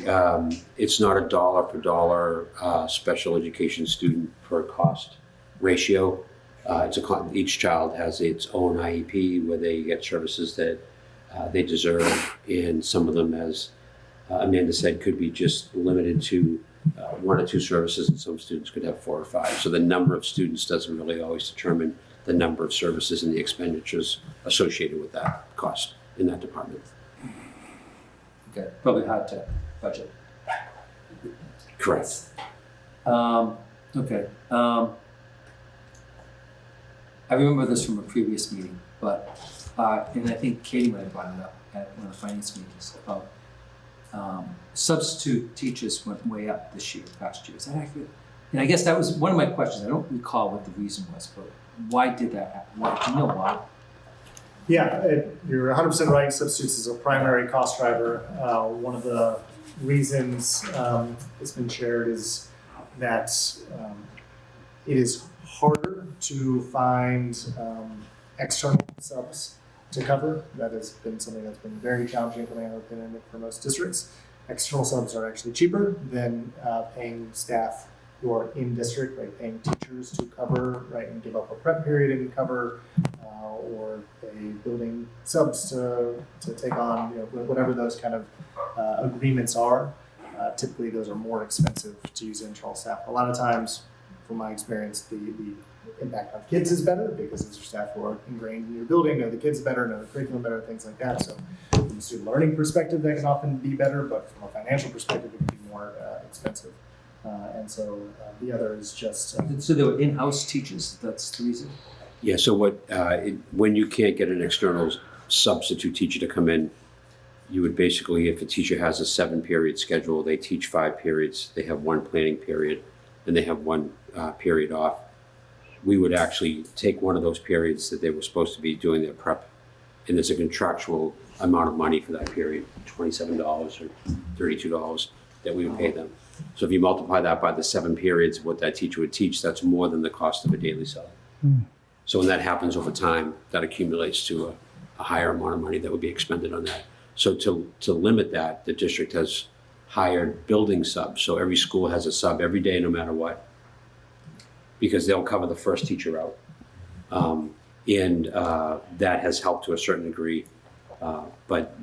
it's not a dollar for dollar special education student per cost ratio. Each child has its own IEP where they get services that they deserve, and some of them, as Amanda said, could be just limited to 1 or 2 services, and some students could have 4 or 5. So the number of students doesn't really always determine the number of services and the expenditures associated with that cost in that department. Okay, probably hard to budget. Correct. Okay. I remember this from a previous meeting, but and I think Katie might have brought it up at one of the finance meetings about substitute teachers went way up this year, past year. Is that accurate? And I guess that was one of my questions. I don't recall what the reason was, but why did that happen? Do you know why? Yeah, you're 100% right. Substitutes is a primary cost driver. One of the reasons it's been shared is that it is harder to find external subs to cover. That has been something that's been very challenging for my opinion for most districts. External subs are actually cheaper than paying staff who are in district, right? Paying teachers to cover, right, and give up a prep period and cover, or pay building subs to take on, whatever those kind of agreements are. Typically, those are more expensive to use internal staff. A lot of times, from my experience, the impact on kids is better because those are staff who are ingrained in your building, know the kids better, know the curriculum better, things like that. So from a student learning perspective, that can often be better, but from a financial perspective, it can be more expensive. And so the other is just... So they were in-house teachers, that's the reason? Yeah, so when you can't get an external substitute teacher to come in, you would basically, if a teacher has a 7-period schedule, they teach 5 periods, they have 1 planning period, and they have 1 period off. We would actually take one of those periods that they were supposed to be doing their prep, and there's a contractual amount of money for that period, $27 or $32 that we would pay them. So if you multiply that by the 7 periods, what that teacher would teach, that's more than the cost of a daily sub. So when that happens over time, that accumulates to a higher amount of money that would be expended on that. So to limit that, the district has hired building subs. So every school has a sub every day, no matter what, because they'll cover the first teacher out. And that has helped to a certain degree. But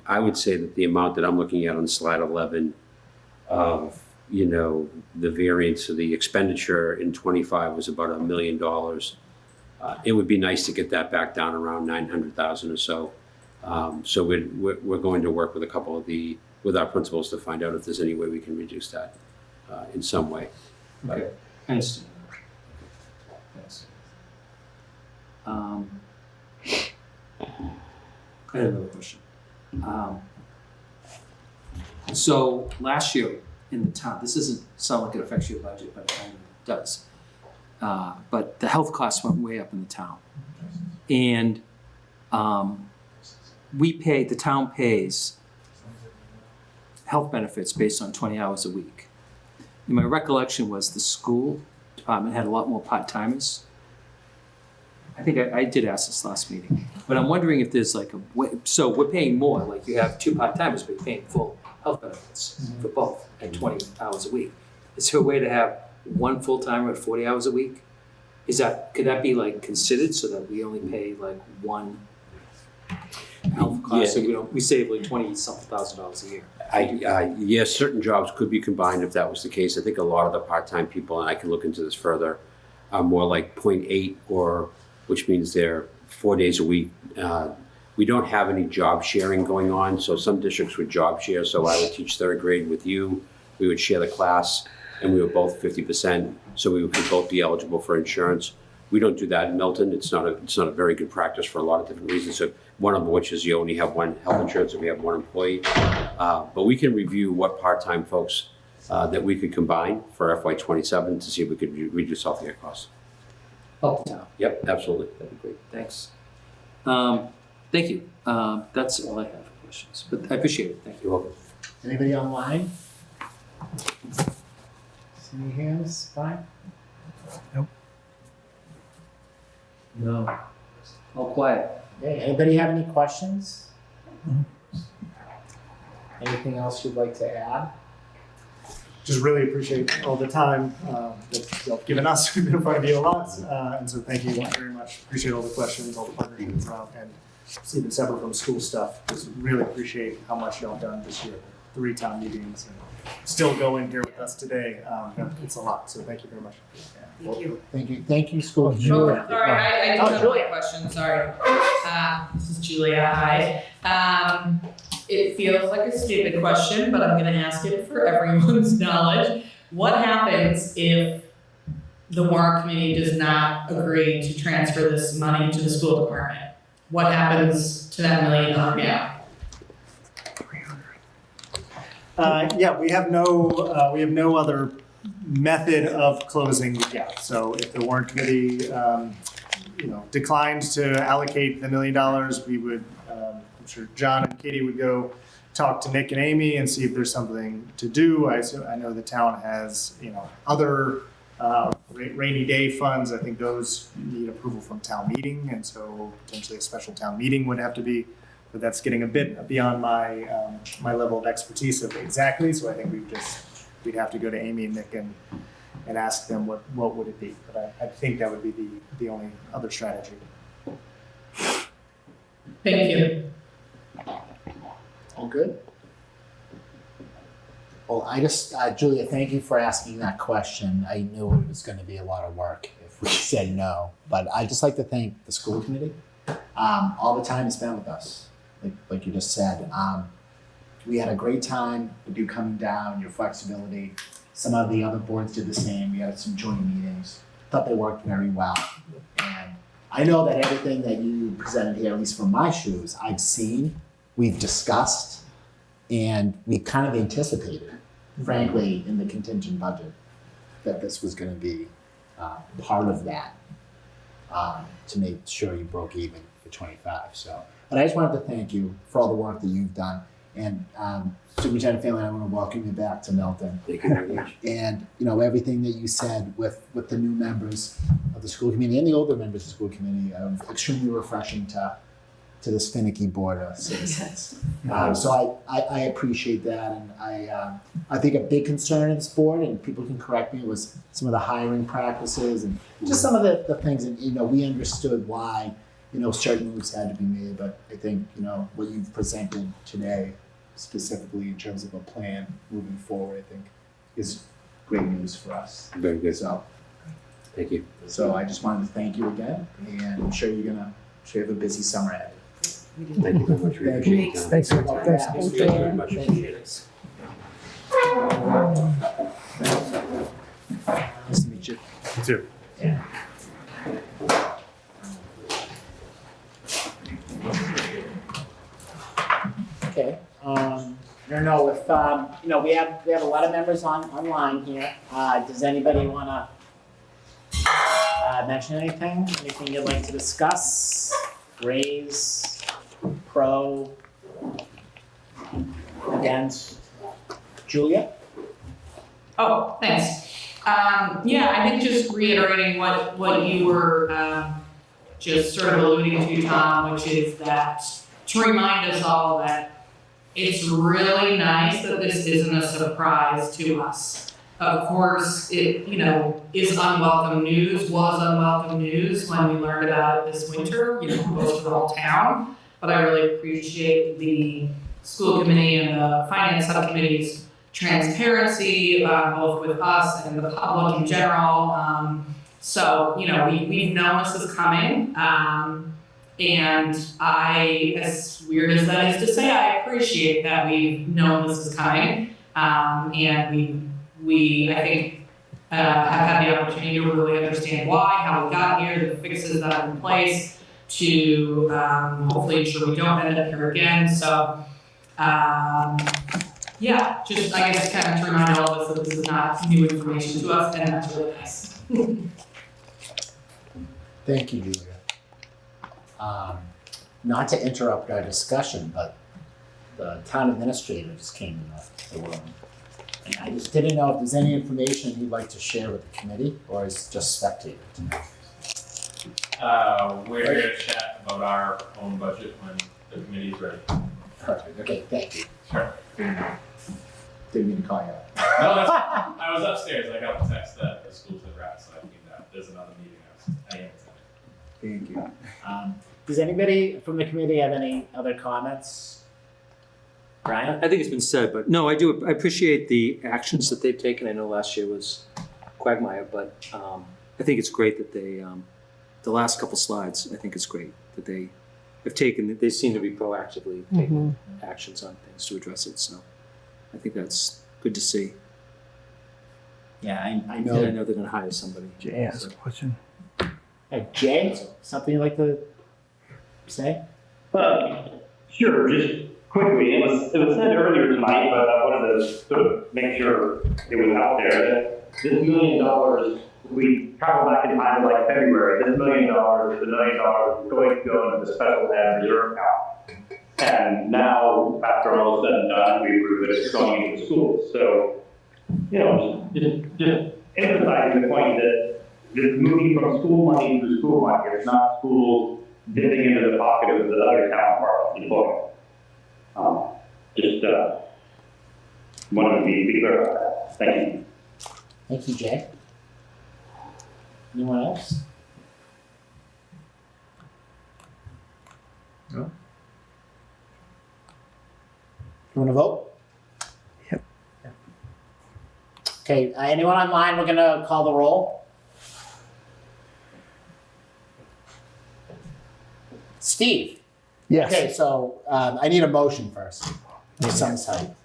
I would say that the amount that I'm looking at on slide 11 of, the variance of the expenditure in 25 was about $1 million. It would be nice to get that back down around 900,000 or so. So we're going to work with a couple of with our principals to find out if there's any way we can reduce that in some way. Okay, I understand. Yes. I had another question. So last year in the town, this doesn't sound like it affects your budget, but it kind of does. But the health costs went way up in the town. And the town pays health benefits based on 20 hours a week. And my recollection was the school department had a lot more part-timers. I think I did ask this last meeting, but I'm wondering if there's like a way, so we're paying more, like you have 2 part-timers, but you're paying full health benefits for both at 20 hours a week. Is there a way to have 1 full-timer at 40 hours a week? Could that be like considered so that we only pay like 1 health cost, so we save like $20-something thousand a year? Yes, certain jobs could be combined if that was the case. I think a lot of the part-time people, and I can look into this further, are more like 0.8 or, which means they're 4 days a week. We don't have any job sharing going on, so some districts would job share. So I would teach 3rd grade with you, we would share the class, and we were both 50%, so we would both be eligible for insurance. We don't do that in Milton. It's not a very good practice for a lot of different reasons. So one of which is you only have 1 health insurance if we have 1 employee. But we can review what part-time folks that we could combine for FY27 to see if we could reduce healthcare costs. Help the town. Yep, absolutely. That'd be great. Thanks. Thank you. That's all I have for questions, but I appreciate it. Thank you. You're welcome. Anybody online? See any hands? Fine? Nope. No. All quiet. Okay, anybody have any questions? Anything else you'd like to add? Just really appreciate all the time that y'all have given us. We've been in front of you a lot. And so thank you very much. Appreciate all the questions, all the partnerships around, and even separate from school stuff. Just really appreciate how much y'all have done this year. 3 town meetings and still going here with us today. It's a lot. So thank you very much. Thank you, school. Sorry, I do have Julia. one question, sorry. This is Julia, hi. It feels like a stupid question, but I'm gonna ask it for everyone's knowledge. What happens if the warrant committee does not agree to transfer this money to the school department? What happens to that $1 million gap? Yeah, we have no other method of closing the gap. So if the warrant committee, declined to allocate the $1 million, we would, I'm sure John and Katie would go talk to Nick and Amy and see if there's something to do. I know the town has, other rainy day funds. I think those need approval from town meeting, and so potentially a special town meeting would have to be. But that's getting a bit beyond my my level of expertise of exactly. So I think we'd have to go to Amy and Nick and ask them what would it be. But I think that would be the only other strategy. Thank you. All good? Well, I just, Julia, thank you for asking that question. I knew it was going to be a lot of work if we said no, but I'd just like to thank the school committee. All the time spent with us, like you just said. We had a great time with you coming down, your flexibility. Some of the other boards did the same. We had some joint meetings. Thought they worked very well. And I know that everything that you presented here, at least from my shoes, I've seen, we've discussed, and we kind of anticipated, frankly, in the contingent budget, that this was going to be part of that to make sure you broke even for 25. So, but I just wanted to thank you for all the work that you've done. And Superintendent Family, I want to welcome you back to Milton. Thank you very much. And everything that you said with the new members of the school committee and the older members of the school committee, extremely refreshing to this finicky board of citizens. So I appreciate that, and I think a big concern of this board, and people can correct me, was some of the hiring practices and just some of the things. And we understood why certain moves had to be made, but I think what you've presented today, specifically in terms of a plan moving forward, I think is great news for us. Very good. So Thank you. So I just wanted to thank you again, and I'm sure you have a busy summer ahead. Thank you very much. We appreciate your time. Thanks. Thanks. Thank you very much. Appreciate it. Nice to meet you. You too. Okay. I don't know if we have a lot of members online here. Does anybody want to mention anything? Anything you'd like to discuss? Raise, pro, against? Julia? Oh, thanks. Yeah, I think just reiterating what you were just sort of alluding to, Tom, which is that to remind us all that it's really nice that this isn't a surprise to us. Of course, it, is unwelcome news, was unwelcome news when we learned about it this winter, most of the whole town. But I really appreciate the school committee and the finance subcommittee's transparency, both with us and the public in general. So, we've known this is coming. And as weird as that is to say, I appreciate that we've known this is coming. And we I think, have had the opportunity to really understand why, how we got here, the fixes that are in place to hopefully ensure we don't end up here again. So, yeah, just I guess kind of to remind all of us that this is not new information to us, and that's really nice. Thank you, Julia. Not to interrupt our discussion, but the town administrator just came in the room. And I just didn't know if there's any information you'd like to share with the committee, or is just spectator tonight? We're here to chat about our own budget when the committee's ready. Perfect, okay, thank you. Sure. Didn't mean to call you out. No, I was upstairs. I got the text that the school's had wrapped, so I came down. There's another meeting I am attending. Thank you. Does anybody from the committee have any other comments? Brian? I think it's been said, but no, I appreciate the actions that they've taken. I know last year was quagmire, but I think it's great that they, the last couple slides, I think it's great that they have taken, they seem to be proactively taking actions on things to address it. So I think that's good to see. Yeah, I And know. I know they're gonna hire somebody. Jay has a question. Hey, Jay, something you'd like to say? Sure, just quickly, it was said earlier tonight, but I wanted to sort of make sure it was out there that this $1 million, we travel back in time to like February, this $1 million, the $1 million is going to go into the special ed reserve account. And now, after all is said and done, we prove that it's going into the schools. So, just emphasizing the point that this moving from school money to school money, it's not schools dipping into the pocket of the other town department employee. Wanted to be clear about that. Thank you. Thank you, Jay. Anyone else? No. You want to vote? Yep. Okay, anyone online, we're gonna call the roll. Steve? Yes. Okay, so I need a motion first. The sunset.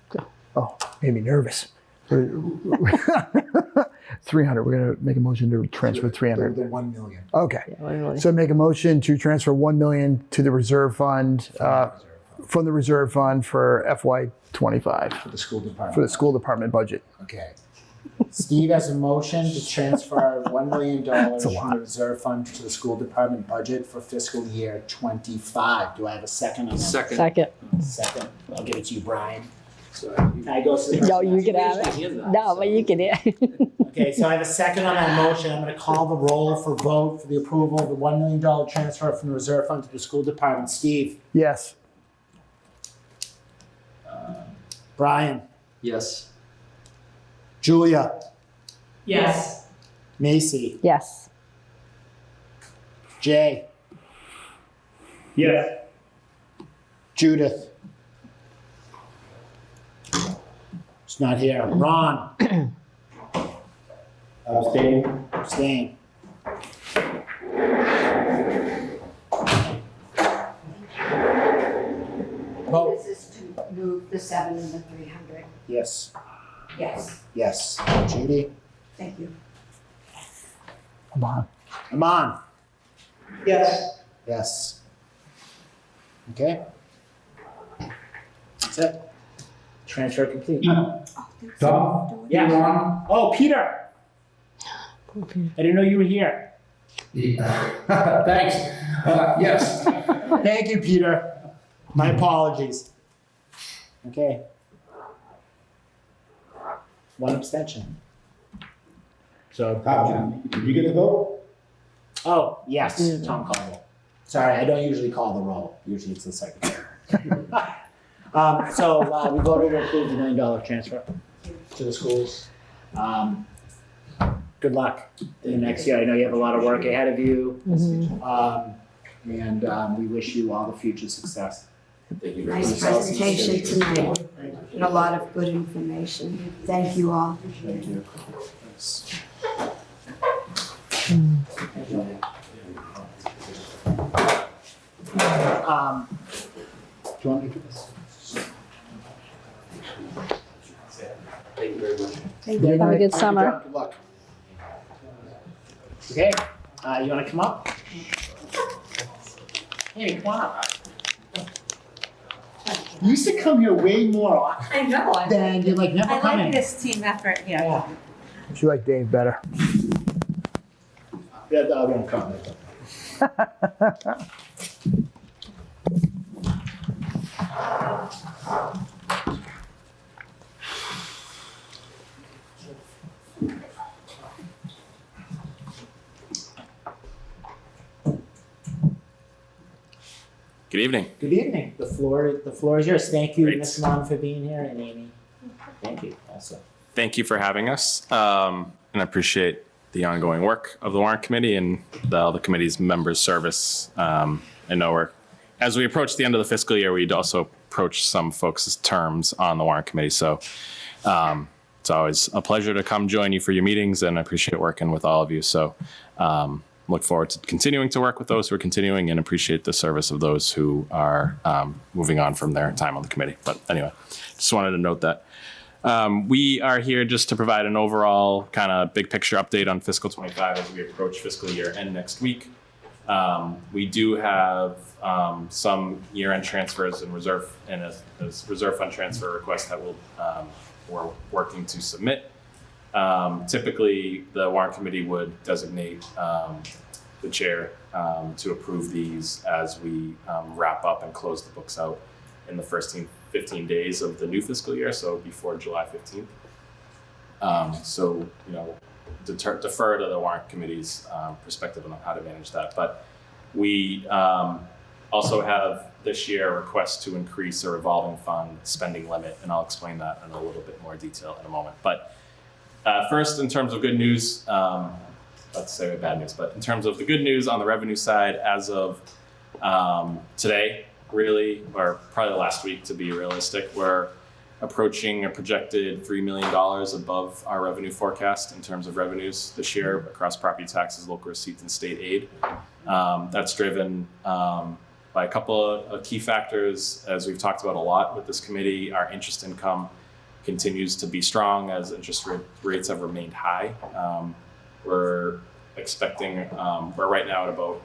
Oh, made me nervous. 300. We're gonna make a motion to transfer 300. The 1 million. Okay. So make a motion to transfer 1 million to the reserve fund, from the reserve fund for FY25 For the school department. for the school department budget. Okay. Steve has a motion to transfer $1 million a from lot. the reserve fund to the school department budget for fiscal year 25. Do I have a second on that? Second. Second. I'll give it to you, Brian. So I go to the person. No, you can have Usually it. in that, No, so- but you can have it. Okay, so I have a second on that motion. I'm going to call the roll for vote for the approval of the $1 million transfer from the reserve fund to the school department. Steve? Yes. Brian? Yes. Julia? Yes. Macy? Yes. Jay? Yes. Judith? She's not here. Ron? Abstain. Abstain. Vote. This is to move the 7 and the 300. Yes. Yes, Yes. Judy? thank you. Come on. Aman? Yes. Yes. Okay. That's it. Transfer complete. Tom? Yeah. Oh, Peter. I didn't know you were here. Thanks. Yes. Thank you, Peter. My apologies. Okay. One abstention. So, Tom, did you get the vote? oh, yes, Tom called roll. Sorry, I don't usually call the roll. Usually it's the secretary. We voted to approve the $1 million transfer to the schools. Good luck in the next year. I know you have a lot of work ahead of you. And we wish you all the future success. Thank you very much. Nice presentation tonight, and a lot of good information. Thank you all. Thank you. Do you want me to do this? Thank you very much. Thank you. Have a good summer. Good luck. Okay, you wanna come up? Hey, come on up. You used to come here way more often I know. than you're like never I coming. like this team effort here. Yeah. She like Dave better. Yeah, I won't comment. Good evening. Good evening. The floor is yours. Thank you, Great. Ms. Mon, for being here, and Amy. Thank you also. Thank you for having us, and I appreciate the ongoing work of the Warrant Committee and the committee's members' service. I know as we approach the end of the fiscal year, we'd also approach some folks' terms on the Warrant Committee. So it's always a pleasure to come join you for your meetings, and I appreciate working with all of you. So look forward to continuing to work with those who are continuing, and appreciate the service of those who are moving on from their time on the committee. But anyway, just wanted to note that. We are here just to provide an overall kind of big picture update on fiscal 25 as we approach fiscal year end next week. We do have some year-end transfers and a reserve fund transfer request that we're working to submit. Typically, the Warrant Committee would designate the chair to approve these as we wrap up and close the books out in the first 15 days of the new fiscal year, so before July 15th. Defer to the Warrant Committee's perspective on how to manage that. But we also have this year a request to increase a revolving fund spending limit, and I'll explain that in a little bit more detail in a moment. But first, in terms of good news, let's say bad news, but in terms of the good news on the revenue side, as of today, really, or probably last week to be realistic, we're approaching a projected $3 million above our revenue forecast in terms of revenues this year across property taxes, local receipts, and state aid. That's driven by a couple of key factors, as we've talked about a lot with this committee. Our interest income continues to be strong as interest rates have remained high. We're expecting, we're right now at about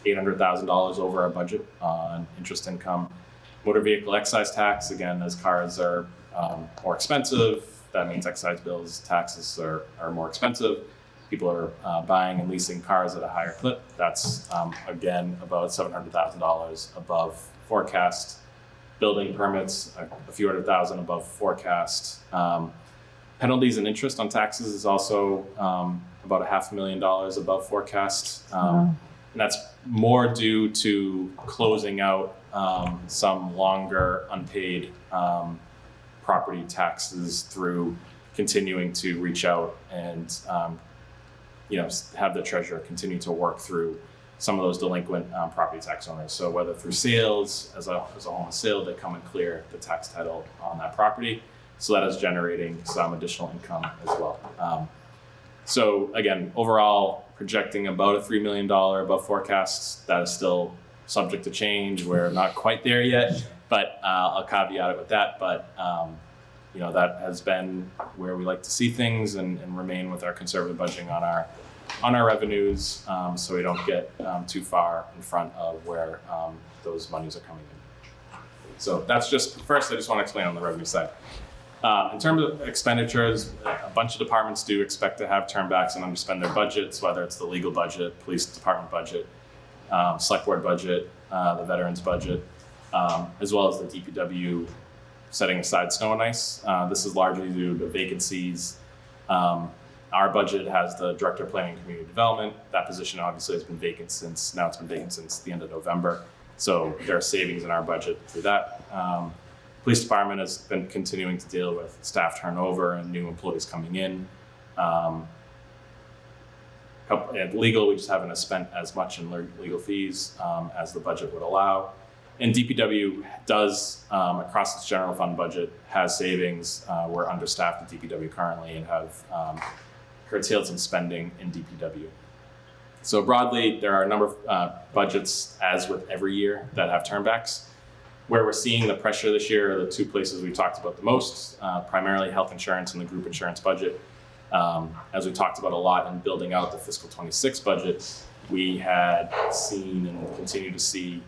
$800,000 over our budget on interest income. Motor vehicle excise tax, again, as cars are more expensive, that means excise bills, taxes are more expensive. People are buying and leasing cars at a higher clip. That's, again, about $700,000 above forecast. Building permits, a few $100,000 above forecast. Penalties and interest on taxes is also about $500,000 above forecast. And that's more due to closing out some longer unpaid property taxes through continuing to reach out and have the treasurer continue to work through some of those delinquent property tax owners. So whether through sales, as a home is sale, they come and clear the tax title on that property. So that is generating some additional income as well. So again, overall, projecting about a $3 million above forecasts. That is still subject to change. We're not quite there yet, but I'll caveat it with that. But that has been where we like to see things and remain with our conservative budgeting on our revenues, so we don't get too far in front of where those monies are coming in. So that's just first. I just want to explain on the revenue side. In terms of expenditures, a bunch of departments do expect to have turnbacks and underspend their budgets, whether it's the legal budget, police department budget, select board budget, the veterans budget, as well as the DPW setting aside snow and ice. This is largely due to vacancies. Our budget has the Director of Planning and Community Development. That position obviously has been vacant since the end of November. So there are savings in our budget through that. Police Department has been continuing to deal with staff turnover and new employees coming in. At legal, we just haven't spent as much in legal fees as the budget would allow. And DPW does, across its general fund budget, has savings. We're understaffed at DPW currently and have curtailed some spending in DPW. So broadly, there are a number of budgets, as with every year, that have turnbacks. Where we're seeing the pressure this year are the two places we talked about the most, primarily health insurance and the group insurance budget. As we talked about a lot in building out the fiscal 26 budget, we had seen and continue to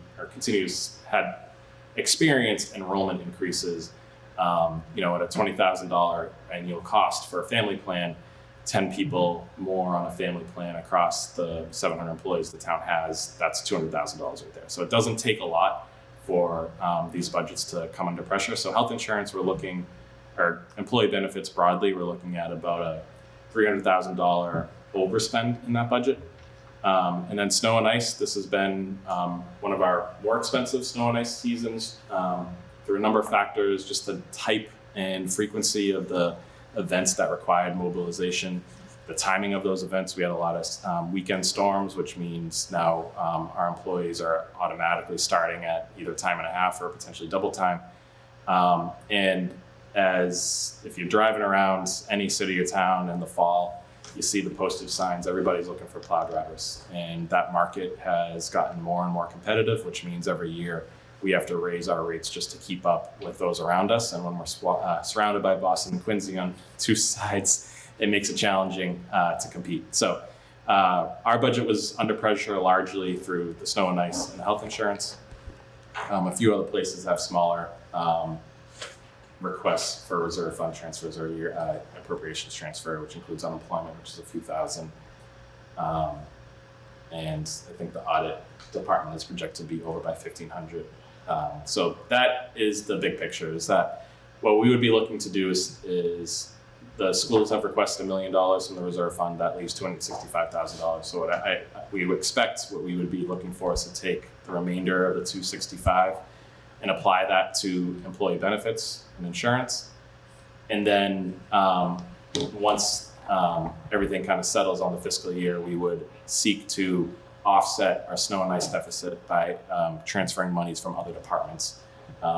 had experienced enrollment increases, at a $20,000 annual cost for a family plan, 10 people more on a family plan across the 700 employees the town has, that's $200,000 right there. So it doesn't take a lot for these budgets to come under pressure. So health insurance, or employee benefits broadly, we're looking at about a $300,000 overspend in that budget. And then snow and ice, this has been one of our more expensive snow and ice seasons through a number of factors, just the type and frequency of the events that required mobilization, the timing of those events. We had a lot of weekend storms, which means now our employees are automatically starting at either time and a half or potentially double time. And as if you're driving around any city or town in the fall, you see the postage signs, everybody's looking for plow drivers. And that market has gotten more and more competitive, which means every year we have to raise our rates just to keep up with those around us. And when we're surrounded by Boston and Quincy on two sides, it makes it challenging to compete. So our budget was under pressure largely through the snow and ice and the health insurance. A few other places have smaller requests for reserve fund transfers or your appropriations transfer, which includes unemployment, which is a few thousand. And I think the audit department is projected to be over by 1,500. So that is the big picture, is that what we would be looking to do is the schools have requested $1 million from the reserve fund. That leaves $265,000. So we would expect what we would be looking for is to take the remainder of the $265,000 and apply that to employee benefits and insurance. And then once everything kind of settles on the fiscal year, we would seek to offset our snow and ice deficit by transferring monies from other departments,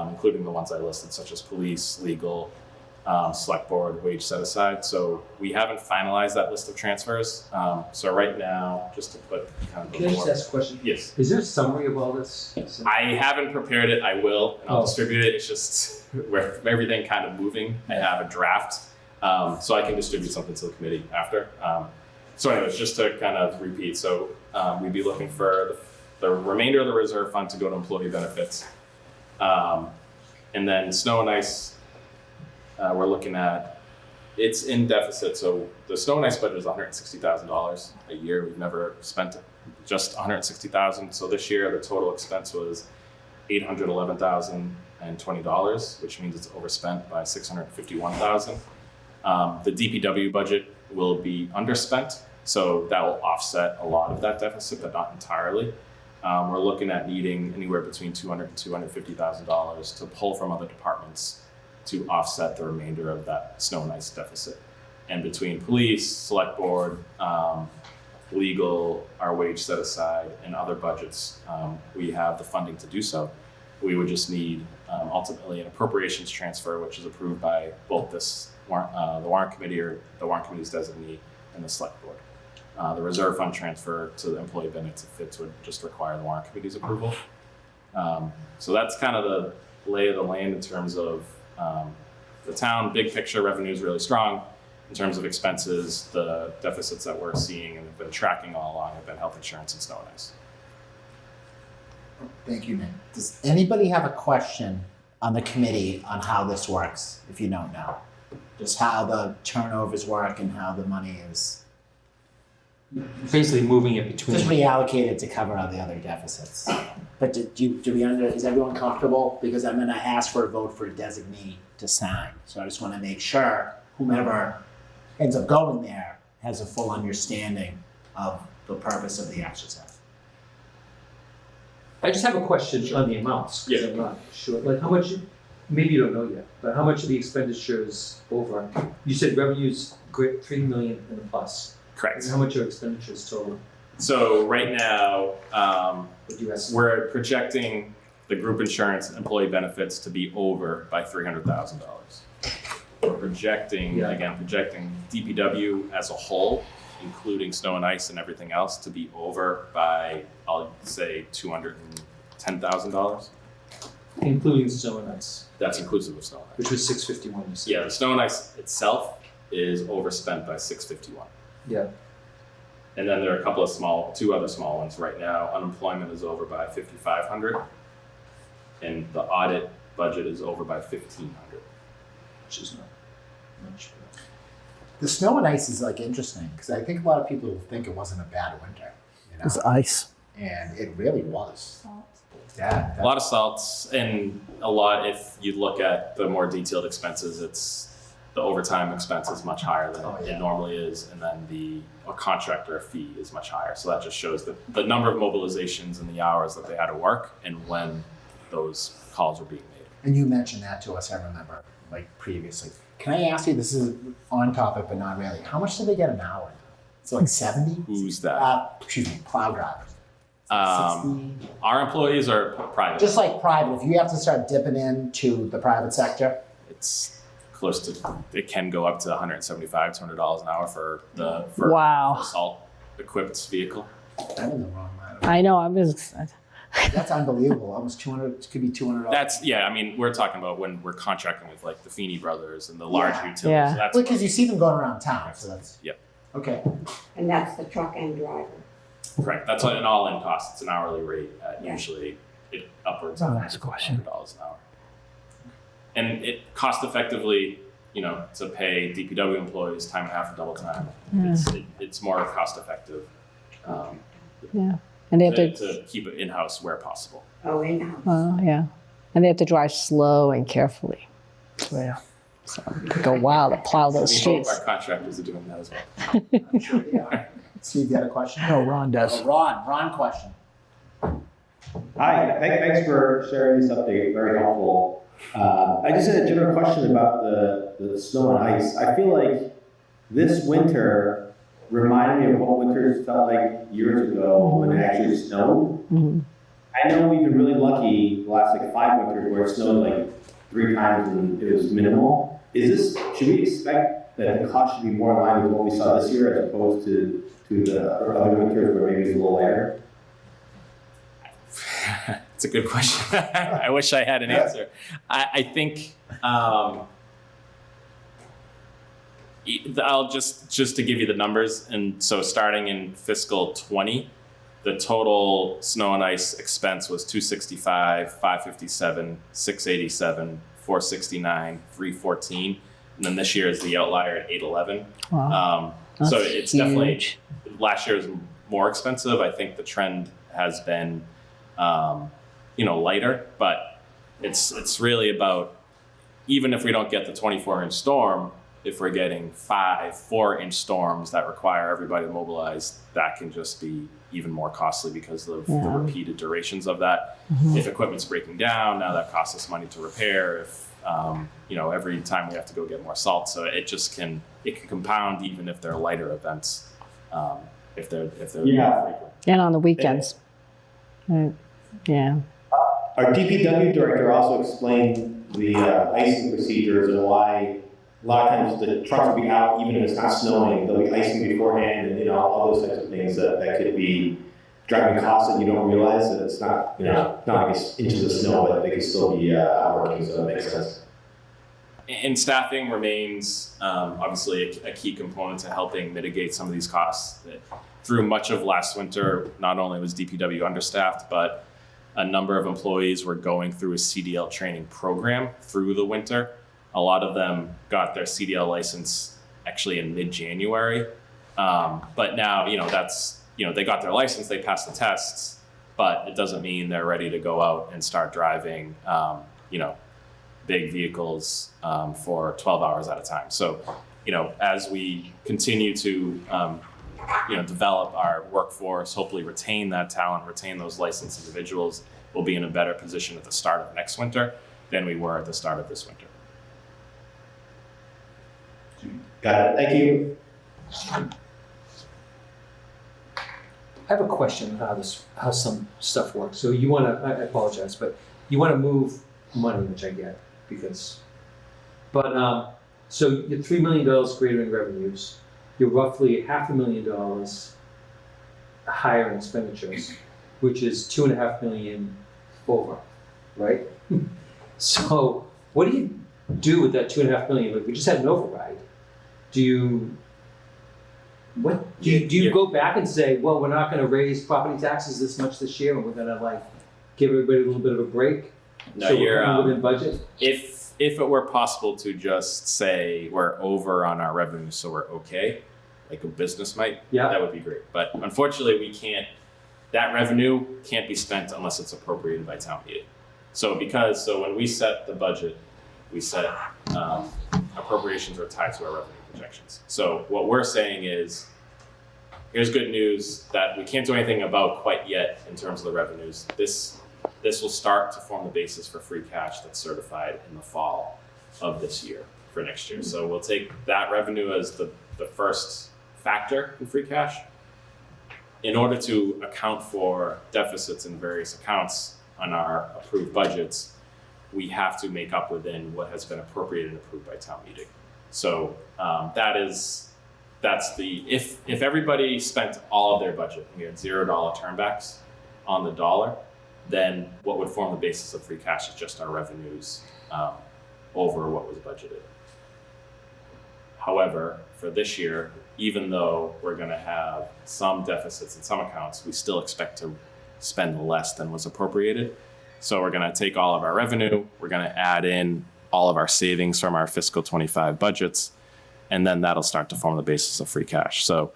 including the ones I listed, such as police, legal, select board, wage set aside. So we haven't finalized that list of transfers. So right now, just to put kind of Can I just ask a question? Yes. Is there a summary of all this? I haven't prepared it. I will, and I'll distribute it. It's just where everything kind of moving. I have a draft, so I can distribute something to the committee after. So anyways, just to kind of repeat. So we'd be looking for the remainder of the reserve fund to go to employee benefits. And then snow and ice, we're looking at, it's in deficit. So the snow and ice budget is $160,000 a year. We've never spent just $160,000. So this year, the total expense was $811,020, which means it's overspent by $651,000. The DPW budget will be underspent. So that will offset a lot of that deficit, but not entirely. We're looking at needing anywhere between $200,000 and $250,000 to pull from other departments to offset the remainder of that snow and ice deficit. And between police, select board, legal, our wage set aside, and other budgets, we have the funding to do so. We would just need ultimately an appropriations transfer, which is approved by both the warrant committee or the warrant committee's designee and the select board. The reserve fund transfer to the employee benefits would just require the warrant committee's approval. So that's kind of the lay of the land in terms of the town. Big picture, revenue is really strong. In terms of expenses, the deficits that we're seeing and have been tracking all along have been health insurance and snow and ice. Thank you, Nick. Does anybody have a question on the committee on how this works, if you don't know? Just how the turnovers work and how the money is basically moving it between. Just reallocated to cover all the other deficits. But is everyone comfortable? Because I'm gonna ask for a vote for a designee to sign. So I just wanna make sure whomever ends up going there has a full understanding of the purpose of the exercise. I just have a question on the amounts. 'Cause Yeah. I'm not sure, like how much, maybe you don't know yet, but how much of the expenditures over? You said revenues, 3 million and a plus. Correct. And how much are expenditures total? So right now, Would you estimate? we're projecting the group insurance and employee benefits to be over by $300,000. We're projecting DPW as a whole, including snow and ice and everything else, to be over by, I'll say, $210,000. Including snow and ice, That's inclusive of snow and ice. which was 651, you said. Yeah, the snow and ice itself is overspent by 651. Yeah. And then there are a couple of two other small ones right now. Unemployment is over by 5,500, and the audit budget is over by 1,500. Which is not much. The snow and ice is like interesting because I think a lot of people will think it wasn't a bad winter, you know, It's ice. and it really was. Yeah. A lot of salts, and a lot, if you look at the more detailed expenses, it's the overtime expense is much higher than it normally is, and then a contractor fee is much higher. So that just shows the number of mobilizations and the hours that they had to work and when those calls were being made. And you mentioned that to us, I remember, like previously. Can I ask you, this is on topic, but not really, how much do they get an hour? It's like 70? Who's that? Plow drivers. 60? Our employees are private. Just like private, if you have to start dipping into the private sector. It's close to, it can go up to $175, $200 an hour for Wow. a salt equipped vehicle. I'm in the wrong line. I know, I'm just, That's unbelievable. Almost 200, it could be $200. That's, I mean, we're talking about when we're contracting with like the Feeney Brothers and the large utilities. Yeah. So that's Because you see them going around town, so that's. Yep. Okay. And that's the truck and driver. correct. That's an all-in cost. It's an hourly rate at Yeah. usually upwards Oh, of that's a question. $100 an hour. And it cost effectively, to pay DPW employees time and a half of double time. It's more cost effective yeah. And they have to keep it in-house where possible. Oh, in-house. well, yeah. And they have to drive slow and carefully. So, yeah. So go wild to plow those We hope streets. our contractors are doing that as well. Steve, you had a question? No, Ron does. Oh, Ron question. Hi, thanks for sharing this update, very helpful. I just had a general question about the snow and ice. I feel like this winter reminded me of what winters felt like years ago when it actually snowed. Mhm. I know we've been really lucky the last 5 winters where it snowed 3 times and it was minimal. Should we expect that the cost should be more in line with what we saw this year as opposed to the other winters where maybe it's a little later? It's a good question. I wish I had an answer. I think I'll just to give you the numbers. And so starting in fiscal 20, the total snow and ice expense was $265, $557, $687, $469, $314, and then this year is the outlier at $811. Wow. So That's it's definitely huge. last year was more expensive. I think the trend has been lighter, but it's really about, even if we don't get the 24-inch storm, if we're getting 5 4-inch storms that require everybody to mobilize, that can just be even more costly because of the repeated durations of that. If equipment's breaking down, now that costs us money to repair. If every time we have to go get more salt, so it can compound even if they're lighter events. If they're frequent. And on the weekends. Right. Yeah. Our DPW director also explained the icing procedures and why a lot of times the trucks will be out even if it's not snowing. They'll be icing beforehand and all those types of things that could be driving costs that you don't realize that it's not not like it's inches of snow, but they can still be out working, so it makes sense. And staffing remains obviously a key component to helping mitigate some of these costs. Through much of last winter, not only was DPW understaffed, but a number of employees were going through a CDL training program through the winter. A lot of them got their CDL license actually in mid-January, But now, that's, they got their license, they passed the tests, but it doesn't mean they're ready to go out and start driving, big vehicles for 12 hours at a time. So, as we continue to, develop our workforce, hopefully retain that talent, retain those licensed individuals, we'll be in a better position at the start of next winter than we were at the start of this winter. Got it. Thank you. I have a question on how some stuff works. So you want to, I apologize, but you want to move money, which I get, so you're $3 million greater in revenues. You're roughly $500,000 higher in expenditures, which is $2.5 million over, right? So what do you do with that $2.5 million? Like, we just had an override. Do you go back and say, well, we're not going to raise property taxes this much this year, and we're going to give everybody a little bit of a break? No, so you're we're within budget. If it were possible to just say we're over on our revenue, so we're okay, like a business might, that would be great. But unfortunately, we can't. That revenue can't be spent unless it's appropriated by town meeting. So when we set the budget, we set appropriations are tied to our revenue projections. So what we're saying is, here's good news that we can't do anything about quite yet in terms of the revenues. This will start to form the basis for free cash that's certified in the fall of this year for next year. So we'll take that revenue as the first factor in free cash. In order to account for deficits in various accounts on our approved budgets, we have to make up within what has been appropriated and approved by town meeting. So if everybody spent all of their budget and we had $0 turnbacks on the dollar, then what would form the basis of free cash is just our revenues over what was budgeted. However, for this year, even though we're going to have some deficits in some accounts, we still expect to spend less than was appropriated. So we're going to take all of our revenue, we're going to add in all of our savings from our fiscal 25 budgets, and then that'll start to form the basis of free cash. So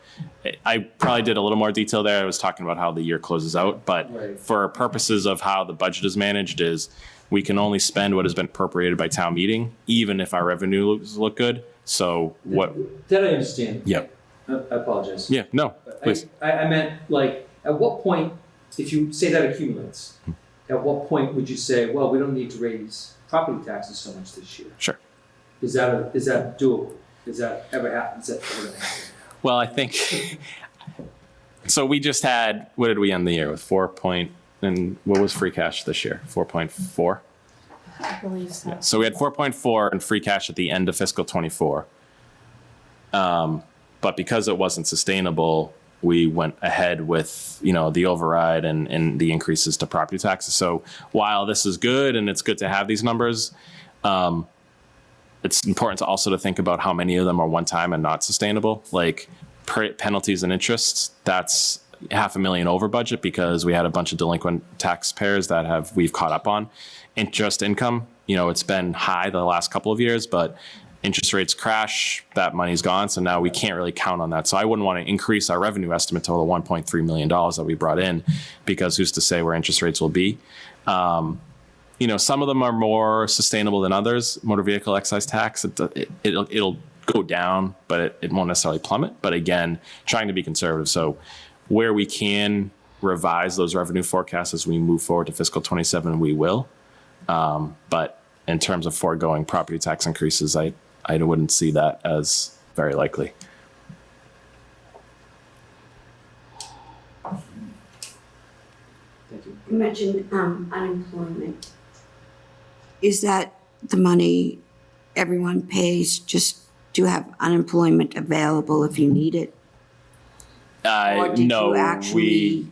I probably did a little more detail there. I was talking about how the year closes out, but for purposes of how the budget is managed is we can only spend what has been appropriated by town meeting, even if our revenues look good. So what? That I understand. Yep. I apologize. Yeah, no, please. I meant, at what point, if you say that accumulates, at what point would you say, well, we don't need to raise property taxes so much this year? Sure. Is that doable? Does that ever happen? Is that ever going to happen? Well, I think, so we just had, what did we end the year with? And what was free cash this year? 4.4? I believe so. So we had 4.4 in free cash at the end of fiscal 24. But because it wasn't sustainable, we went ahead with, the override and the increases to property taxes. So while this is good and it's good to have these numbers, it's important to also to think about how many of them are one time and not sustainable. Like penalties and interests, that's $500,000 over budget because we had a bunch of delinquent taxpayers that we've caught up on. Interest income, it's been high the last couple of years, but interest rates crash, that money's gone. So now we can't really count on that. So I wouldn't want to increase our revenue estimate to the $1.3 million that we brought in because who's to say where interest rates will be? Some of them are more sustainable than others. Motor vehicle excise tax, it'll go down, but it won't necessarily plummet. But again, trying to be conservative. So where we can revise those revenue forecasts as we move forward to fiscal 27, we will. But in terms of foregoing property tax increases, I wouldn't see that as very likely. Thank you. You mentioned unemployment. Is that the money everyone pays just to have unemployment available if you need it? Or did No, you actually...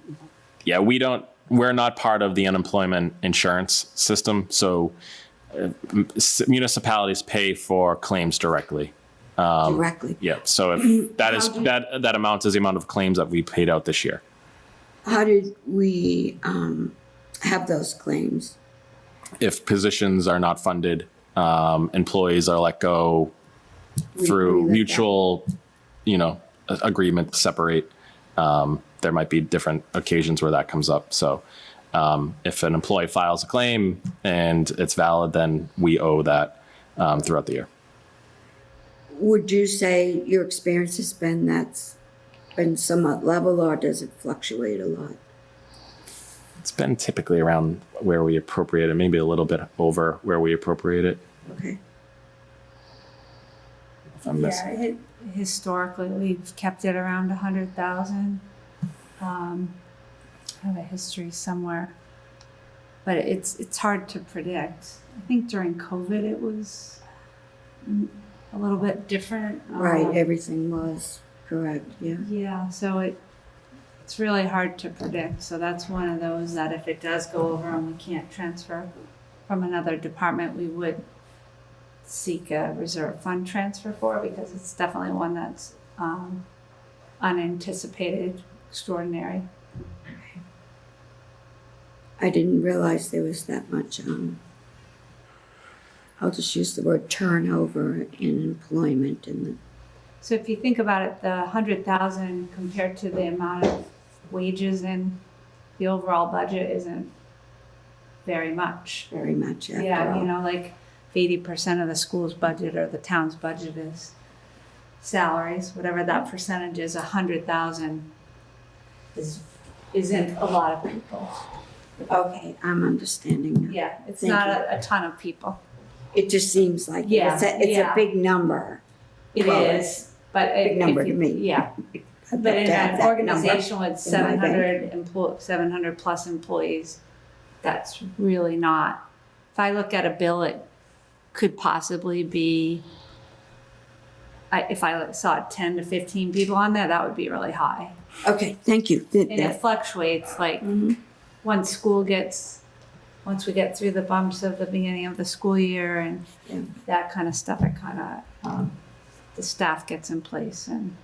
we're not part of the unemployment insurance system. So municipalities pay for claims directly. Directly? Yeah. So if that amount is the amount of claims that we paid out this year. How did we have those claims? If positions are not funded, employees are let go through mutual, agreement to separate. There might be different occasions where that comes up. So if an employee files a claim and it's valid, then we owe that throughout the year. Would you say your experience has been that's been somewhat level, or does it fluctuate a lot? It's been typically around where we appropriate it, maybe a little bit over where we appropriate it. Okay. If I'm missing. Yeah, historically, we've kept it around 100,000. I have a history somewhere, but it's hard to predict. I think during COVID it was a little bit different. Right, everything was correct, yeah. Yeah, so it's really hard to predict. So that's one of those that if it does go over and we can't transfer from another department, we would seek a reserve fund transfer for, because it's definitely one that's unanticipated, extraordinary. I didn't realize there was that much, I'll just use the word turnover in employment and So if you think about it, the 100,000 compared to the amount of wages in the overall budget isn't very much. very much after Yeah, all. you know, like 80% of the school's budget or the town's budget is salaries, whatever that percentage is, 100,000 isn't a lot of people. Okay, I'm understanding now. Yeah, it's Thank not you. a ton of people. It just seems like Yeah, it's yeah. a big number. It Well, is, but big number to me. Yeah, I'd but love in to have an that organization number with in my bank. 700 plus employees, that's really not. If I look at a bill, it could possibly be, if I saw 10 to 15 people on there, that would be really high. Okay, thank you. And it fluctuates, like once we get through the bumps of the beginning of the school year and that kind of stuff, it kind of, the staff gets in place and.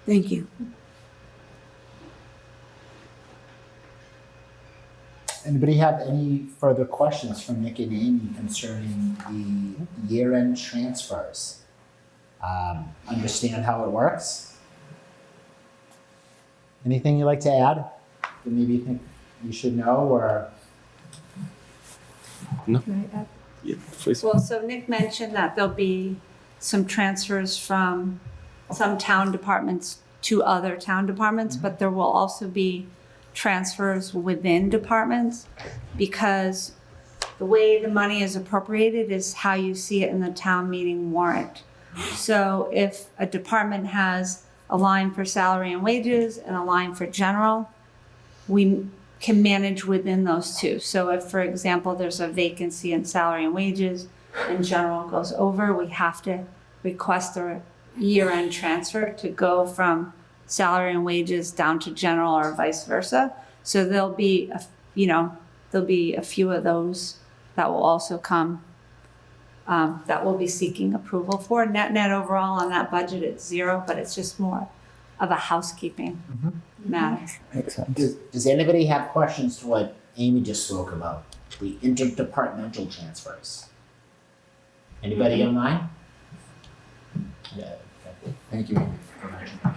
Thank you. Anybody have any further questions from Nick and Amy concerning the year-end transfers? Understand how it works? Anything you'd like to add that maybe you think you should know, or? No. Yeah, please. Well, so Nick mentioned that there'll be some transfers from some town departments to other town departments, but there will also be transfers within departments, because the way the money is appropriated is how you see it in the town meeting warrant. So if a department has a line for salary and wages and a line for general, we can manage within those two. So if, for example, there's a vacancy in salary and wages and general goes over, we have to request a year-end transfer to go from salary and wages down to general or vice versa. So there'll be, there'll be a few of those that will also come, that we'll be seeking approval for. Net overall on that budget, it's zero, but it's just more of a housekeeping matter. Makes sense. Does anybody have questions to what Amy just spoke about, the interdepartmental transfers? Anybody online? Yeah, okay. Thank you, Amy, for mentioning that.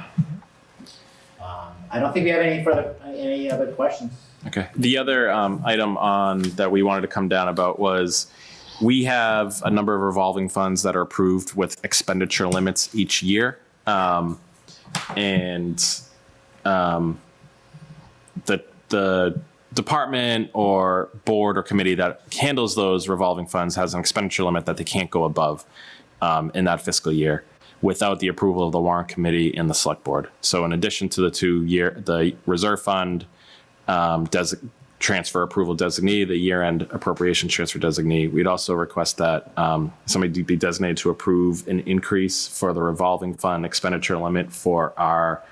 I don't think we have any other questions. Okay. The other item on that we wanted to come down about was we have a number of revolving funds that are approved with expenditure limits each year. The department or board or committee that handles those revolving funds has an expenditure limit that they can't go above in that fiscal year without the approval of the warrant committee and the select board. So in addition to the reserve fund transfer approval designee, the year-end appropriation transfer designee, we'd also request that somebody be designated to approve an increase for the revolving fund expenditure limit for our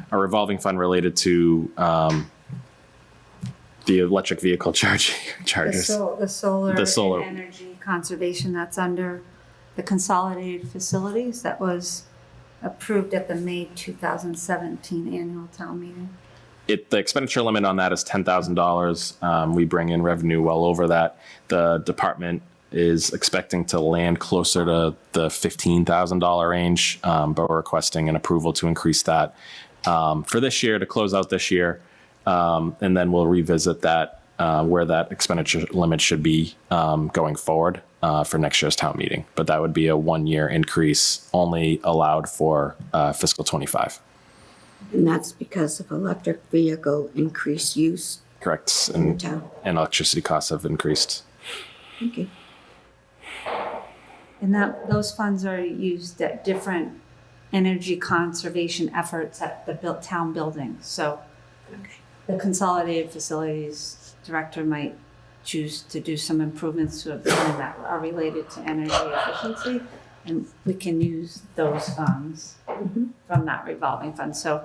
revolving fund related to the electric vehicle chargers. The solar The and energy conservation that's under the consolidated facilities that was approved at the May 2017 annual town meeting. The expenditure limit on that is $10,000. We bring in revenue well over that. The department is expecting to land closer to the $15,000 range, but we're requesting an approval to increase that for this year, to close out this year. And then we'll revisit that where that expenditure limit should be going forward for next year's town meeting. But that would be a 1-year increase only allowed for fiscal 25. And that's because of electric vehicle increased use. Correct. In the And town. electricity costs have increased. Thank you. And those funds are used at different energy conservation efforts at the town buildings. So the Consolidated Facilities Director might choose to do some improvements to a building that are related to energy efficiency, and we can use those funds from that revolving fund. So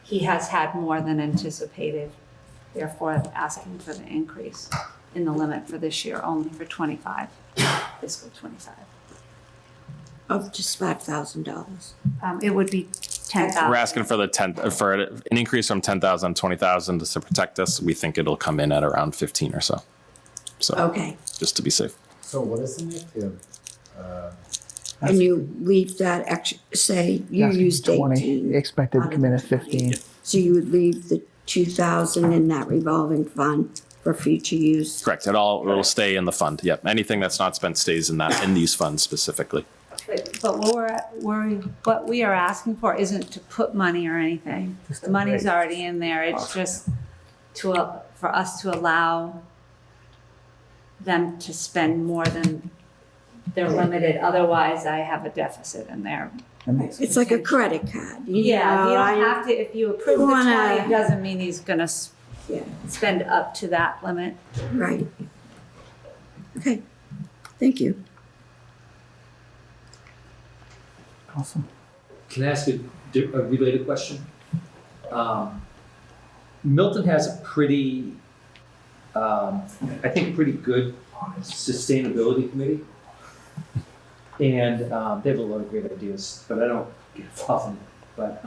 he has had more than anticipated, therefore asking for the increase in the limit for this year, only for 25, fiscal 25. Of just $5,000. It would be 10,000. We're asking for an increase from 10,000 to 20,000 to protect us. We think it'll come in at around 15 or so. So Okay. just to be safe. So what is the negative? And you leave that extra, say you Asking used for 20, 18. expected to come in at 15. So you would leave the 2,000 in that revolving fund for future use? Correct. It'll stay in the fund. Yep. Anything that's not spent stays in these funds specifically. But what we are asking for isn't to put money or anything. The money's already in there. It's just for us to allow them to spend more than they're limited. Otherwise, I have a deficit in there. It's like a credit card. Yeah, you don't have to, if you approve the 20, it wanna- doesn't mean he's gonna spend up to that limit. Right. Okay, thank you. Awesome. Can I ask a related question? Milton has a pretty, I think, a pretty good sustainability committee. And they have a lot of great ideas, but I don't get involved in it. But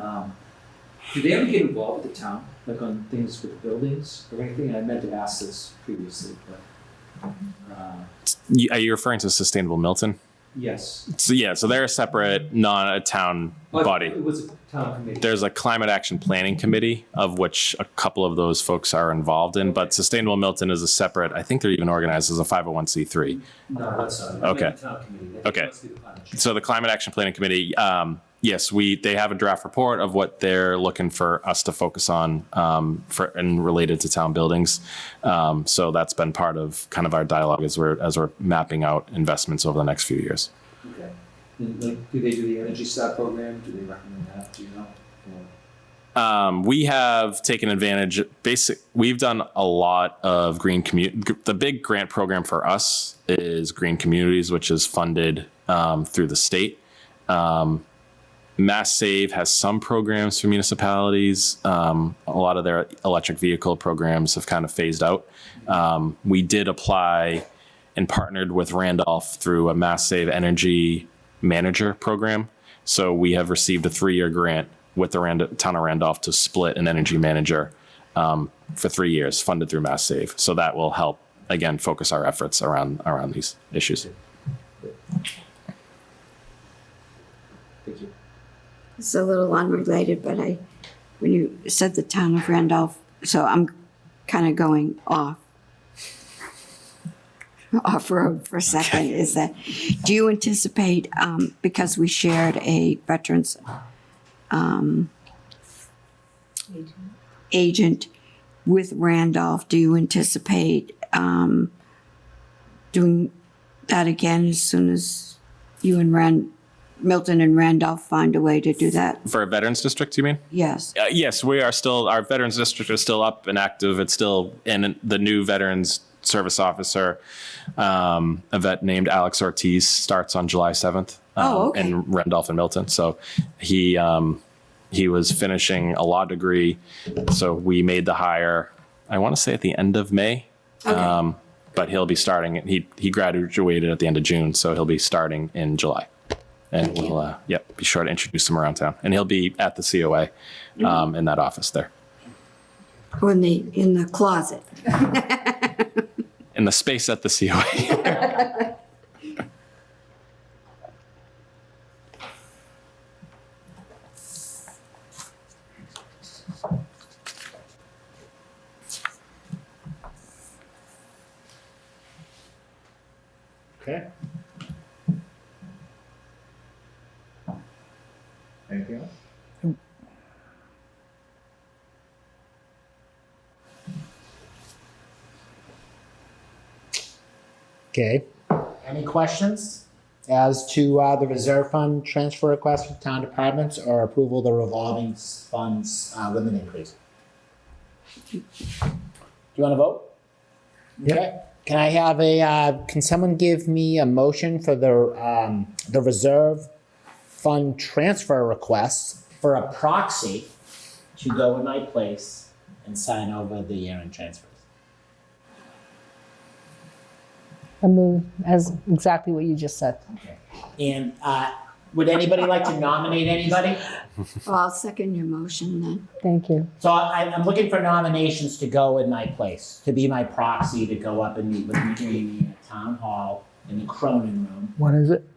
do they ever get involved with the town, like on things with the buildings or anything? And I meant to ask this previously, but Are you referring to Sustainable Milton? yes. So they're a separate, non-town body. It was a town committee. There's a climate action planning committee, of which a couple of those folks are involved in, but Sustainable Milton is a separate, I think they're even organized as a 501c3. No, that's not. I Okay. meant the town committee. That Okay. must be the climate change. So the climate action planning committee, yes, they have a draft report of what they're looking for us to focus on and related to town buildings. So that's been part of kind of our dialogue as we're mapping out investments over the next few years. Okay. And like, do they do the Energy Star program? Do they recommend that? Do you know? Or- We have taken advantage. We've done a lot of green community. The big grant program for us is Green Communities, which is funded through the state. Mass Save has some programs for municipalities. A lot of their electric vehicle programs have kind of phased out. We did apply and partnered with Randolph through a Mass Save Energy Manager program. So we have received a 3-year grant with the town of Randolph to split an energy manager for 3 years, funded through Mass Save. So that will help, again, focus our efforts around these issues. Thank you. It's a little unrelated, but when you said the town of Randolph, so I'm kind of going off-road for a second, is that, do you anticipate, because we shared a veterans agent with Randolph, do you anticipate doing that again as soon as you and Milton and Randolph find a way to do that? For a veterans district, you mean? Yes. Yes, we are still, our veterans district is still up and active. It's still in the new veterans service officer, a vet named Alex Ortiz, starts on July 7th in Randolph and Milton. So he was finishing a law degree. So we made the hire, I want to say at the end of May. Okay. But he'll be starting, he graduated at the end of June. So he'll be starting in July. And we'll, be sure to introduce him around town. And he'll be at the COA in that office there. Or in the closet? In the space at the COA. Okay. Anything else? Okay. Any questions as to the reserve fund transfer request for town departments or approval of the revolving funds limit increase? Do you want to vote? Okay. Can I have can someone give me a motion for the reserve fund transfer request for a proxy to go in my place and sign over the year-end transfers? I move as exactly what you just said. And would anybody like to nominate anybody? Well, I'll second your motion then. Thank you. So I'm looking for nominations to go in my place, to be my proxy to go up and meet with me at Town Hall in the Cronin Room. When is it?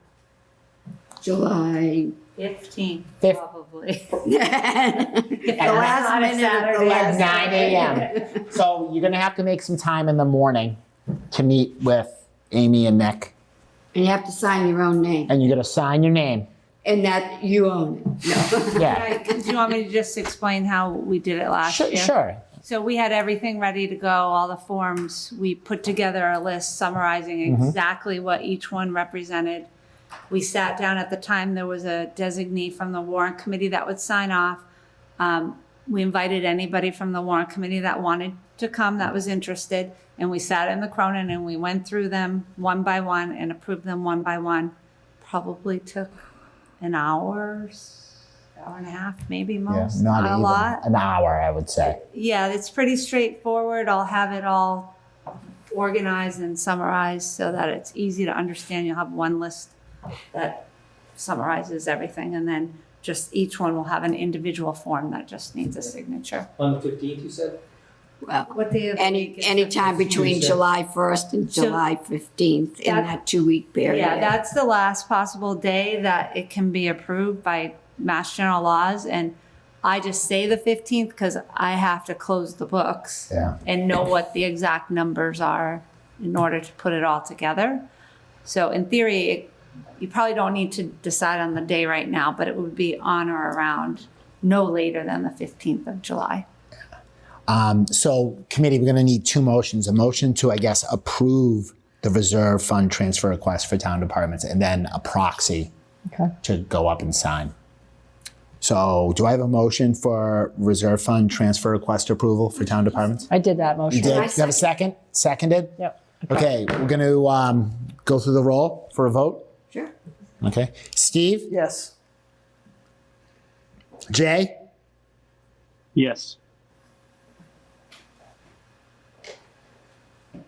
July 15, Fifth. probably. The last minute at the last 9 a.m. So you're gonna have to make some time in the morning to meet with Amy and Nick, And you have to sign your own name. and you're gonna sign your name. And that you own it. No. Yeah, Right, do you want me to just explain how we did it last year? sure. So we had everything ready to go, all the forms. We put together a list summarizing exactly what each one represented. We sat down at the time, there was a designee from the warrant committee that would sign off. We invited anybody from the warrant committee that wanted to come, that was interested. And we sat in the Cronin and we went through them one by one and approved them one by one. Probably took an hour and a half, maybe most, Not not a even lot. an hour, I would say. Yeah, it's pretty straightforward. I'll have it all organized and summarized so that it's easy to understand. You'll have one list that summarizes everything, and then just each one will have an individual form that just needs a signature. On the 15th, you said? Well, What day of the week is any time between Tuesday. July 1st and So- July 15th in That- that 2-week period. Yeah, that's the last possible day that it can be approved by Mass General laws, and I just say the 15th because I have to close the books. Yeah. And know what the exact numbers are in order to put it all together. So in theory, you probably don't need to decide on the day right now, but it would be on or around no later than the 15th of July. So committee, we're gonna need two motions. A motion to, I guess, approve the reserve fund transfer request for town departments, and then a proxy to go up and sign. So do I have a motion for reserve fund transfer request approval for town departments? I did that You motion. did? You have a second? Seconded? Yep. Okay, we're gonna go through the roll for a vote. Sure. Okay. Steve? Yes. Jay? Yes.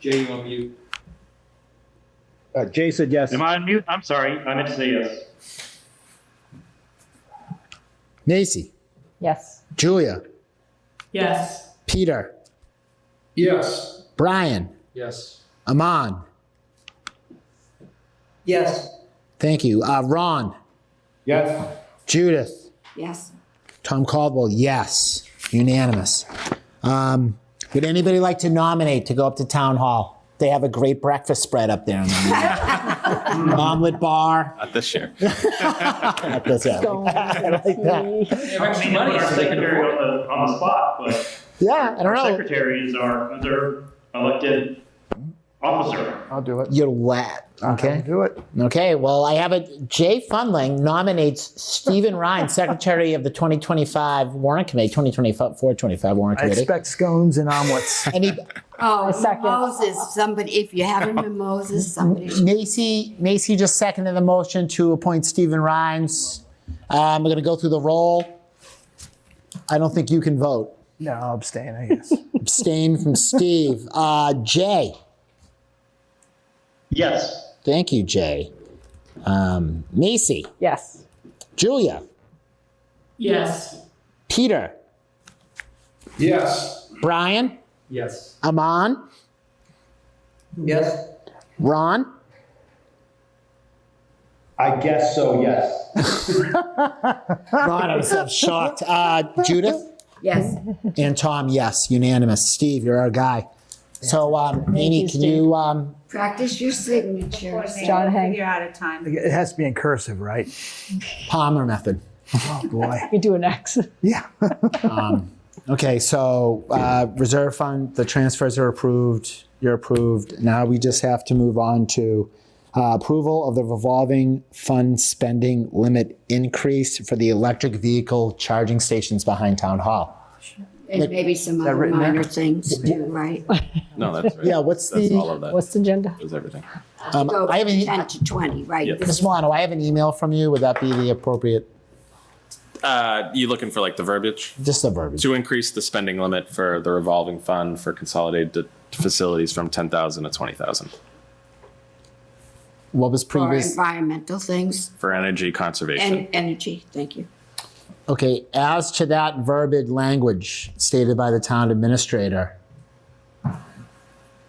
Jay, you on mute? Jay said yes. Am I on mute? I'm sorry. I meant to say yes. Macy? Yes. Julia? Yes. Peter? Yes. Brian? Yes. Aman? Yes. Thank you. Ron? Yes. Judith? Yes. Tom Caldwell, yes. Unanimous. Would anybody like to nominate to go up to Town Hall? They have a great breakfast spread up there. Omelet bar. Not this year. Not this year. I like that. They have extra money, Our so they can secretary afford on the spot, but Yeah, I don't our know. secretaries are their elected officer. I'll do it. You're let. Okay. I'll do it. Okay. Well, I have it. Jay Fundling nominates Stephen Ryan, Secretary of the 2025 Warrant Committee, 2024-25 Warrant I Committee. expect scones and omelets. Any, Oh, second. Moses, somebody, if you have a mimosas, somebody should. Macy just seconded the motion to appoint Stephen Rhines. We're going to go through the roll. I don't think you can vote. No, I'll abstain, I guess. Abstain from Steve. Jay. Yes. Thank you, Jay. Macy. Yes. Julia. Yes. Peter. Yes. Brian. Yes. Aman. Yes. Ron. I guess so, yes. Ron, I'm so shocked. Judith. Yes. And Tom, yes, unanimous. Steve, you're our guy. So, Amy, you, can you Practice your signatures. John Hank. Figure out a time. It has to be in cursive, right? Palmer method. Oh, boy. We do an X. Yeah. Okay, so reserve fund, the transfers are approved. You're approved. Now we just have to move on to approval of the revolving fund spending limit increase for the electric vehicle charging stations behind Town Hall. And maybe some other written there? minor things too, right? No, that's right. Yeah, what's That's the- all of that. What's the agenda? Is everything. Go I have from an 10 to 20, right? Yeah. This Ms. Milano, I have an email from you. Would that be the appropriate, You looking for like the verbiage? just the verbiage? To increase the spending limit for the revolving fund for consolidated facilities from 10,000 to 20,000 What was For previous? environmental things for energy conservation. and energy, thank you. Okay, as to that verbiage language stated by the town administrator,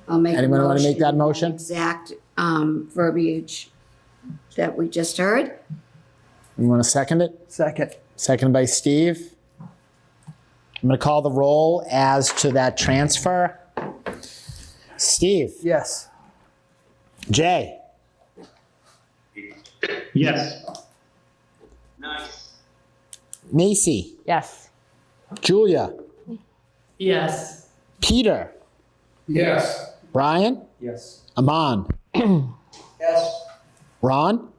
I'll make a Anyone wanna make that with motion? Exact verbiage that we just heard. you want to second it? Second. Seconded by Steve. I'm going to call the roll as to that transfer. Steve, Yes. Jay, Yes. Macy, Yes. Julia, Yes. Peter, Yes. Brian, Yes. Aman, Yes. Ron,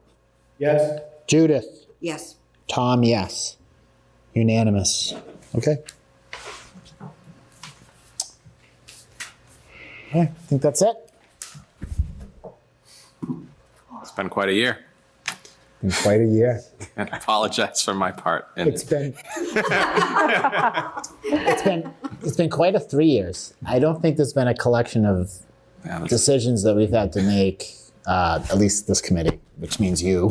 Yes. Judith, Yes. Tom, yes. Unanimous. Okay. Okay, I think that's it. It's been quite a year. Been quite a year. And I apologize for my part. And It's been it's been quite a 3 years. I don't think there's been a collection of decisions that we've had to make, at least this committee, which means you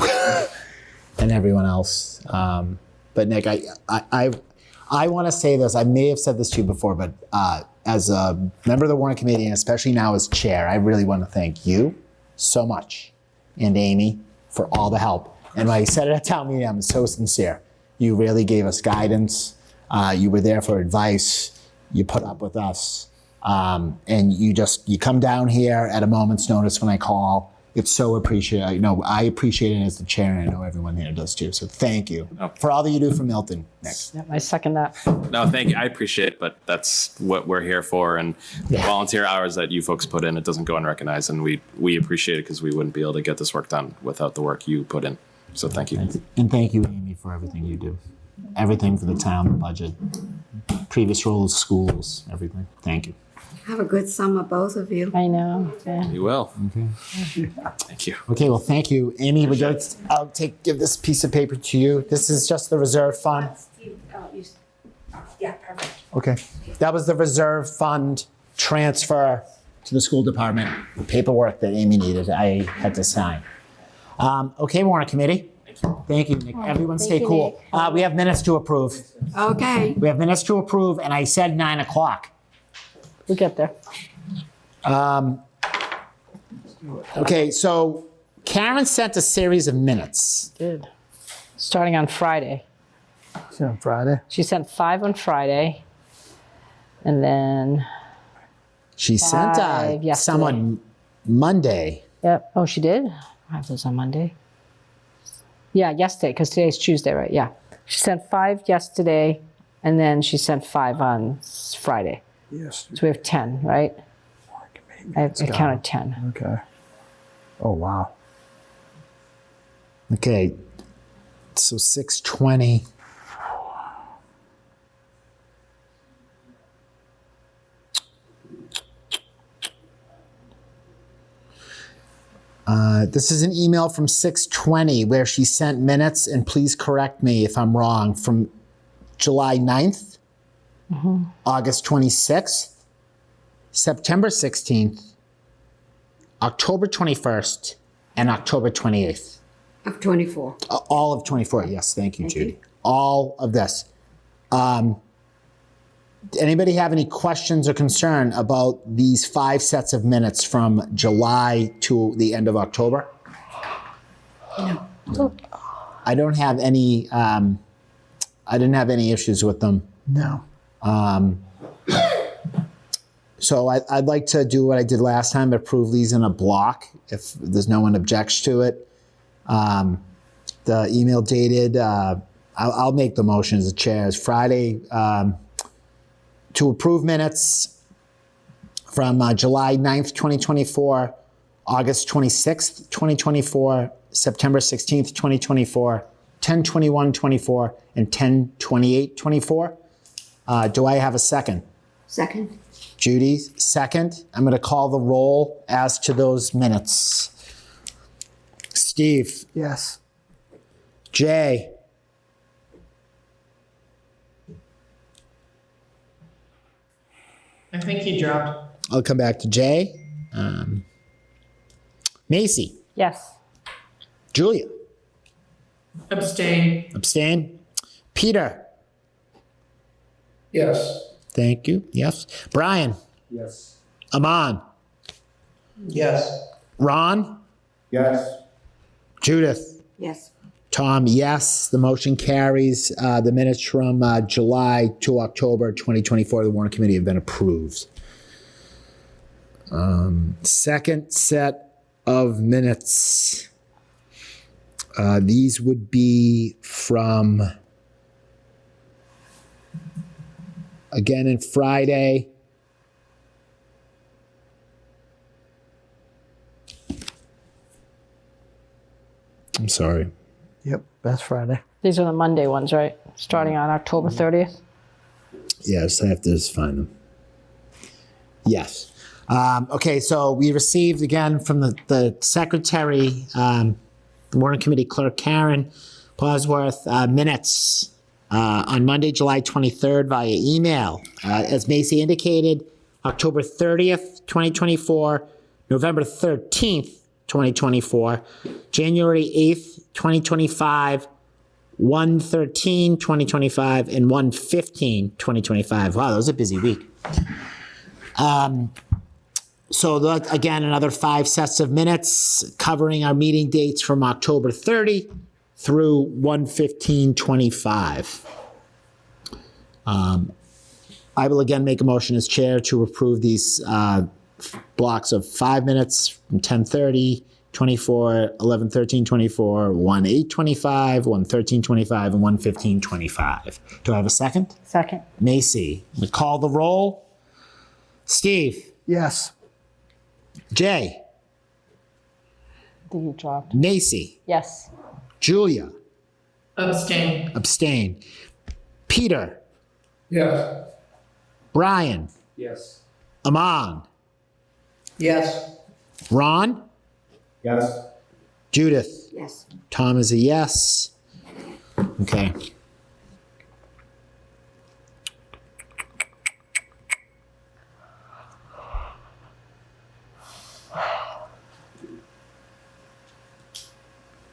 and everyone else. But Nick, I want to say this. I may have said this to you before, but as a member of the Warrant Committee, and especially now as chair, I really want to thank you so much and Amy for all the help. And when I said it at town meeting, I'm so sincere. You really gave us guidance. You were there for advice. You put up with us. And you come down here at a moment's notice when I call. It's so appreciated. You know, I appreciate it as the chair, and I know everyone here does too. So thank you for all that you do for Milton, Nick. Yep, I second that. no, thank you. I appreciate it, but that's what we're here for. And the volunteer hours that you folks put in, it doesn't go unrecognized. And we appreciate it because we wouldn't be able to get this work done without the work you put in. So thank you. And thank you, Amy, for everything you do. Everything for the town, the budget, previous roles, schools, everything. Thank you. Have a good summer, both of you. I know. Yeah. You will. Okay. Thank you. Okay, well, thank you. Amy, I'll give this piece of paper to you. This is just the reserve fund. Yeah, perfect. Okay. That was the reserve fund transfer to the school department, the paperwork that Amy needed, I had to sign. Okay, Warrant Committee. Thank you, Nick. Everyone stay you, cool. We have minutes to approve. Okay. We have minutes to approve, and I said 9 o'clock. We'll get there. Okay, so Karen sent a series of minutes. Good. Starting on Friday. See you on Friday. She sent 5 on Friday. And then, She sent 5 yesterday. someone Monday. yep. Oh, she did? I was on Monday. Yeah, yesterday, because today's Tuesday, right? Yeah. She sent 5 yesterday, and then she sent 5 on Friday. Yes. So we have 10, right? I counted 10. Okay. Oh, wow. Okay, so 6:20. This is an email from 6:20 where she sent minutes, and please correct me if I'm wrong, from July 9th, August 26th, September 16th, October 21st, and October 28th. Of 24. All of 24, yes, thank you, Judy. All of this. Anybody have any questions or concern about these 5 sets of minutes from July to the end of October? No. I don't have any, I didn't have any issues with them. No. So I'd like to do what I did last time, approve these in a block if there's no one objects to it. The email dated, I'll make the motion as the chair, is Friday to approve minutes from July 9th, 2024, August 26th, 2024, September 16th, 2024, 10/21/24, and 10/28/24. Do I have a second? Second. Judy, second. I'm going to call the roll as to those minutes. Steve, Yes. Jay, I think he dropped. I'll come back to Jay. Macy, Yes. Julia, Abstain. abstain. Peter, Yes. thank you. Yes. Brian, Yes. Aman, Yes. Ron, Yes. Judith, Yes. Tom, yes. The motion carries. The minutes from July to October 2024, the Warrant Committee have been approved. Second set of minutes. These would be from, again, in Friday. I'm sorry. Yep, that's Friday. These are the Monday ones, right? Starting on October 30th? Yes, I have to just find them. Yes. Okay, so we received again from the secretary, the Warrant Committee Clerk Karen Bosworth, minutes on Monday, July 23rd via email. As Macy indicated, October 30th, 2024, November 13th, 2024, January 8th, 2025, 1/13/2025, and 1/15/2025. Wow, that was a busy week. So that, again, another 5 sets of minutes covering our meeting dates from October 30 through 1/15/25. I will again make a motion as chair to approve these blocks of 5 minutes from 10:30, 24, 11/13/24, 1/8/25, 1/13/25, and 1/15/25. Do I have a second? Second. Macy, we call the roll. Steve, Yes. Jay, I think you dropped. Macy, Yes. Julia, Abstain. abstain. Peter, Yes. Brian, Yes. Aman, Yes. Ron, Yes. Judith, Yes. Tom is a yes. Okay.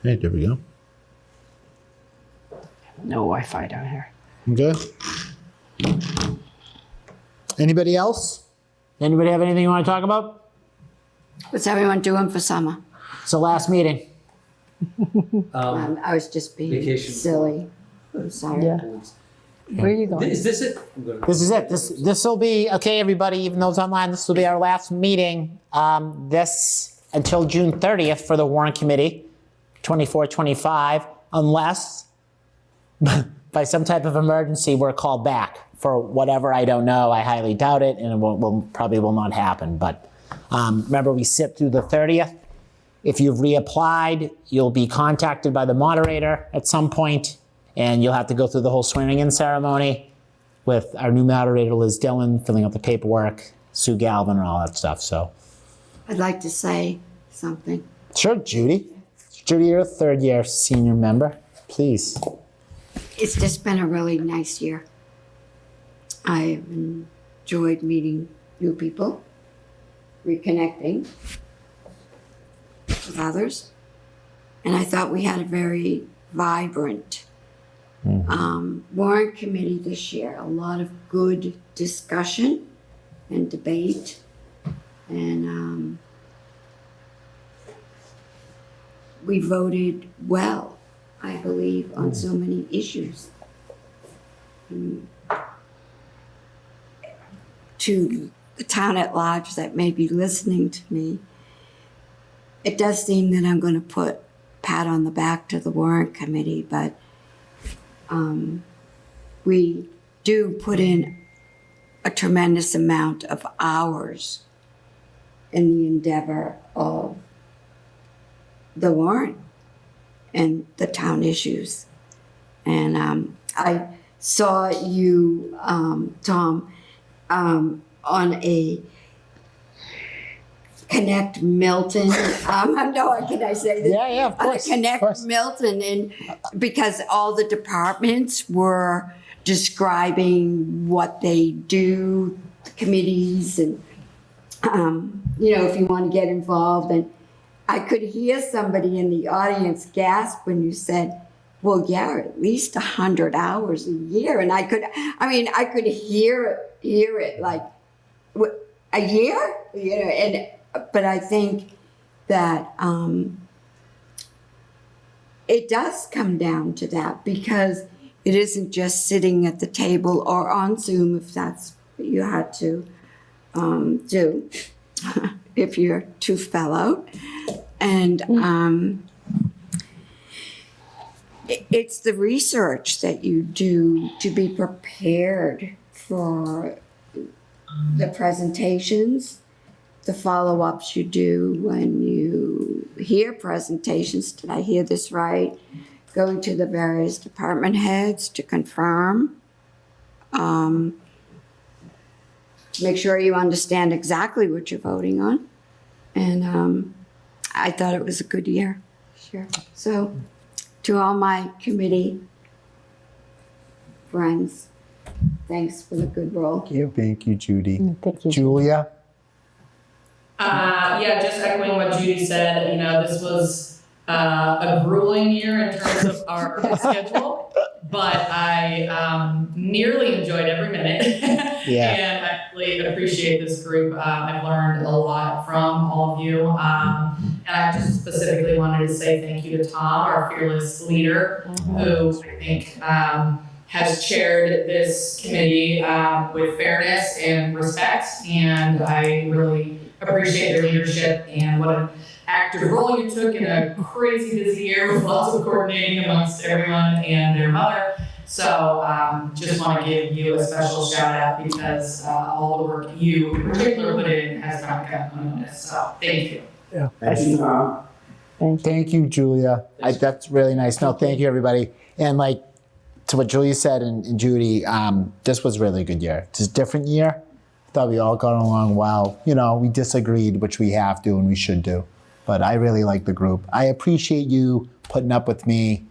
Hey, there we go. No Wi-Fi down here. Okay. Anybody else? Anybody have anything you want to talk about? What's everyone doing for summer? It's the last meeting. I was just being Vacation. silly. I'm sorry. Yeah. Where are you going? Is this it? I'm gonna- This is it. This will be, okay, everybody, even though it's online, this will be our last meeting. This until June 30th for the Warrant Committee, 24-25, unless by some type of emergency we're called back for whatever, I don't know. I highly doubt it, and it probably will not happen. But remember, we sit through the 30th. If you've reapplied, you'll be contacted by the moderator at some point, and you'll have to go through the whole swearing-in ceremony with our new moderator, Liz Dillon, filling out the paperwork, Sue Galvin, and all that stuff. So, I'd like to say something. sure, Judy. Judy, you're a third-year senior member. Please. It's just been a really nice year. I've enjoyed meeting new people, reconnecting with others, and I thought we had a very vibrant Warrant Committee this year. A lot of good discussion and debate, and we voted well, I believe, on so many issues. To the town at large that may be listening to me, it does seem that I'm going to put pat on the back to the Warrant Committee, but we do put in a tremendous amount of hours in the endeavor of the warrant and the town issues. And I saw you, Tom, on a Connect Milton. No, can I say this? Yeah, of course. Connect Milton, and because all the departments were describing what they do, the committees, and if you want to get involved. And I could hear somebody in the audience gasp when you said, "Well, yeah, at least 100 hours a year." And I could hear it like, a year, but I think that it does come down to that, because it isn't just sitting at the table or on Zoom, if that's what you had to do, if your tooth fell out. And it's the research that you do to be prepared for the presentations, the follow-ups you do when you hear presentations. Did I hear this right? Going to the various department heads to confirm. Make sure you understand exactly what you're voting on. And I thought it was a good year. Sure. So to all my committee friends, thanks for the good role. Thank you, Judy. Thank you. Julia? Yeah, just echoing what Judy said, this was a grueling year in terms of our schedule, but I nearly enjoyed every minute. Yeah. And I really appreciate this group. I've learned a lot from all of you. And I just specifically wanted to say thank you to Tom, our fearless leader, who I think has chaired this committee with fairness and respect. And I really appreciate your leadership and what an active role you took in a crazy busy year with lots of coordinating amongst everyone and their mother. So just want to give you a special shout out, because all the work you in particular put in has not gone unnoticed. So thank you. Yeah. Thank you, Tom. Thank you, Julia. That's really nice. No, thank you, everybody. And like to what Julia said and Judy, this was really a good year. It's a different year. Thought we all got along well. We disagreed, which we have to and we should do. But I really like the group. I appreciate you putting up with me,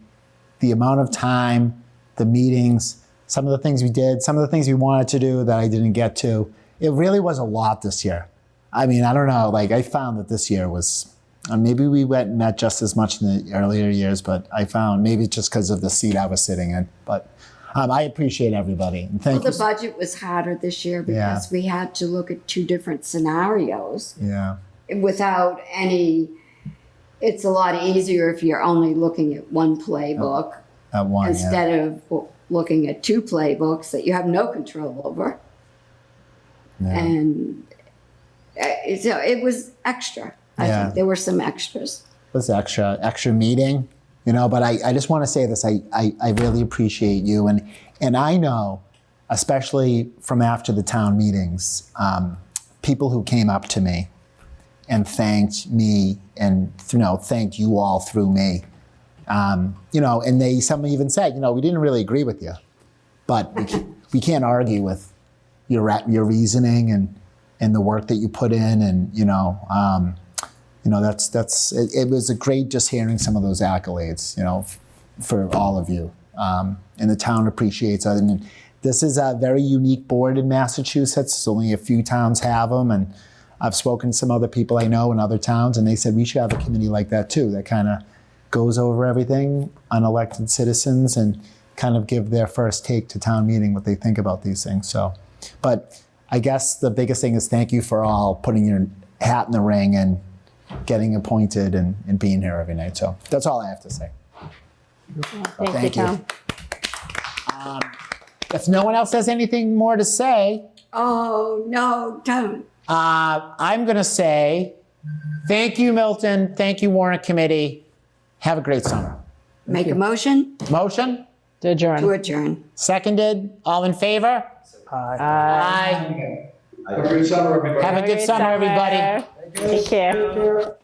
the amount of time, the meetings, some of the things we did, some of the things we wanted to do that I didn't get to. It really was a lot this year. I mean, I don't know, I found that this year was, maybe we went and met just as much in the earlier years, but I found maybe just because of the seat I was sitting in. But I appreciate everybody. And thank you. The budget was harder this year because we had to look at two different scenarios. Yeah. Without any, it's a lot easier if you're only looking at one playbook At one, instead of looking at two playbooks that you have no control over. Yeah. And so it was extra. I think there were some extras. It was extra meeting, but I just want to say this. I really appreciate you. And I know, especially from after the town meetings, people who came up to me and thanked me and, thanked you all through me. And some even said, we didn't really agree with you, but we can't argue with your reasoning and the work that you put in. And, it was a great just hearing some of those accolades, for all of you. And the town appreciates it. And this is a very unique board in Massachusetts. Only a few towns have them. And I've spoken to some other people I know in other towns, and they said we should have a committee like that too, that kind of goes over everything, unelected citizens, and kind of give their first take to town meeting what they think about these things. So, but I guess the biggest thing is thank you for all putting your hat in the ring and getting appointed and being here every night. So that's all I have to say. Thank you, Tom. If no one else has anything more to say, Oh, no, don't. I'm going to say thank you, Milton. Thank you, Warrant Committee. Have a great summer. Make a motion Motion? To adjourn. to adjourn. Seconded? All in favor? Aye. Have a good summer, everybody. Have a good summer, everybody. Take care.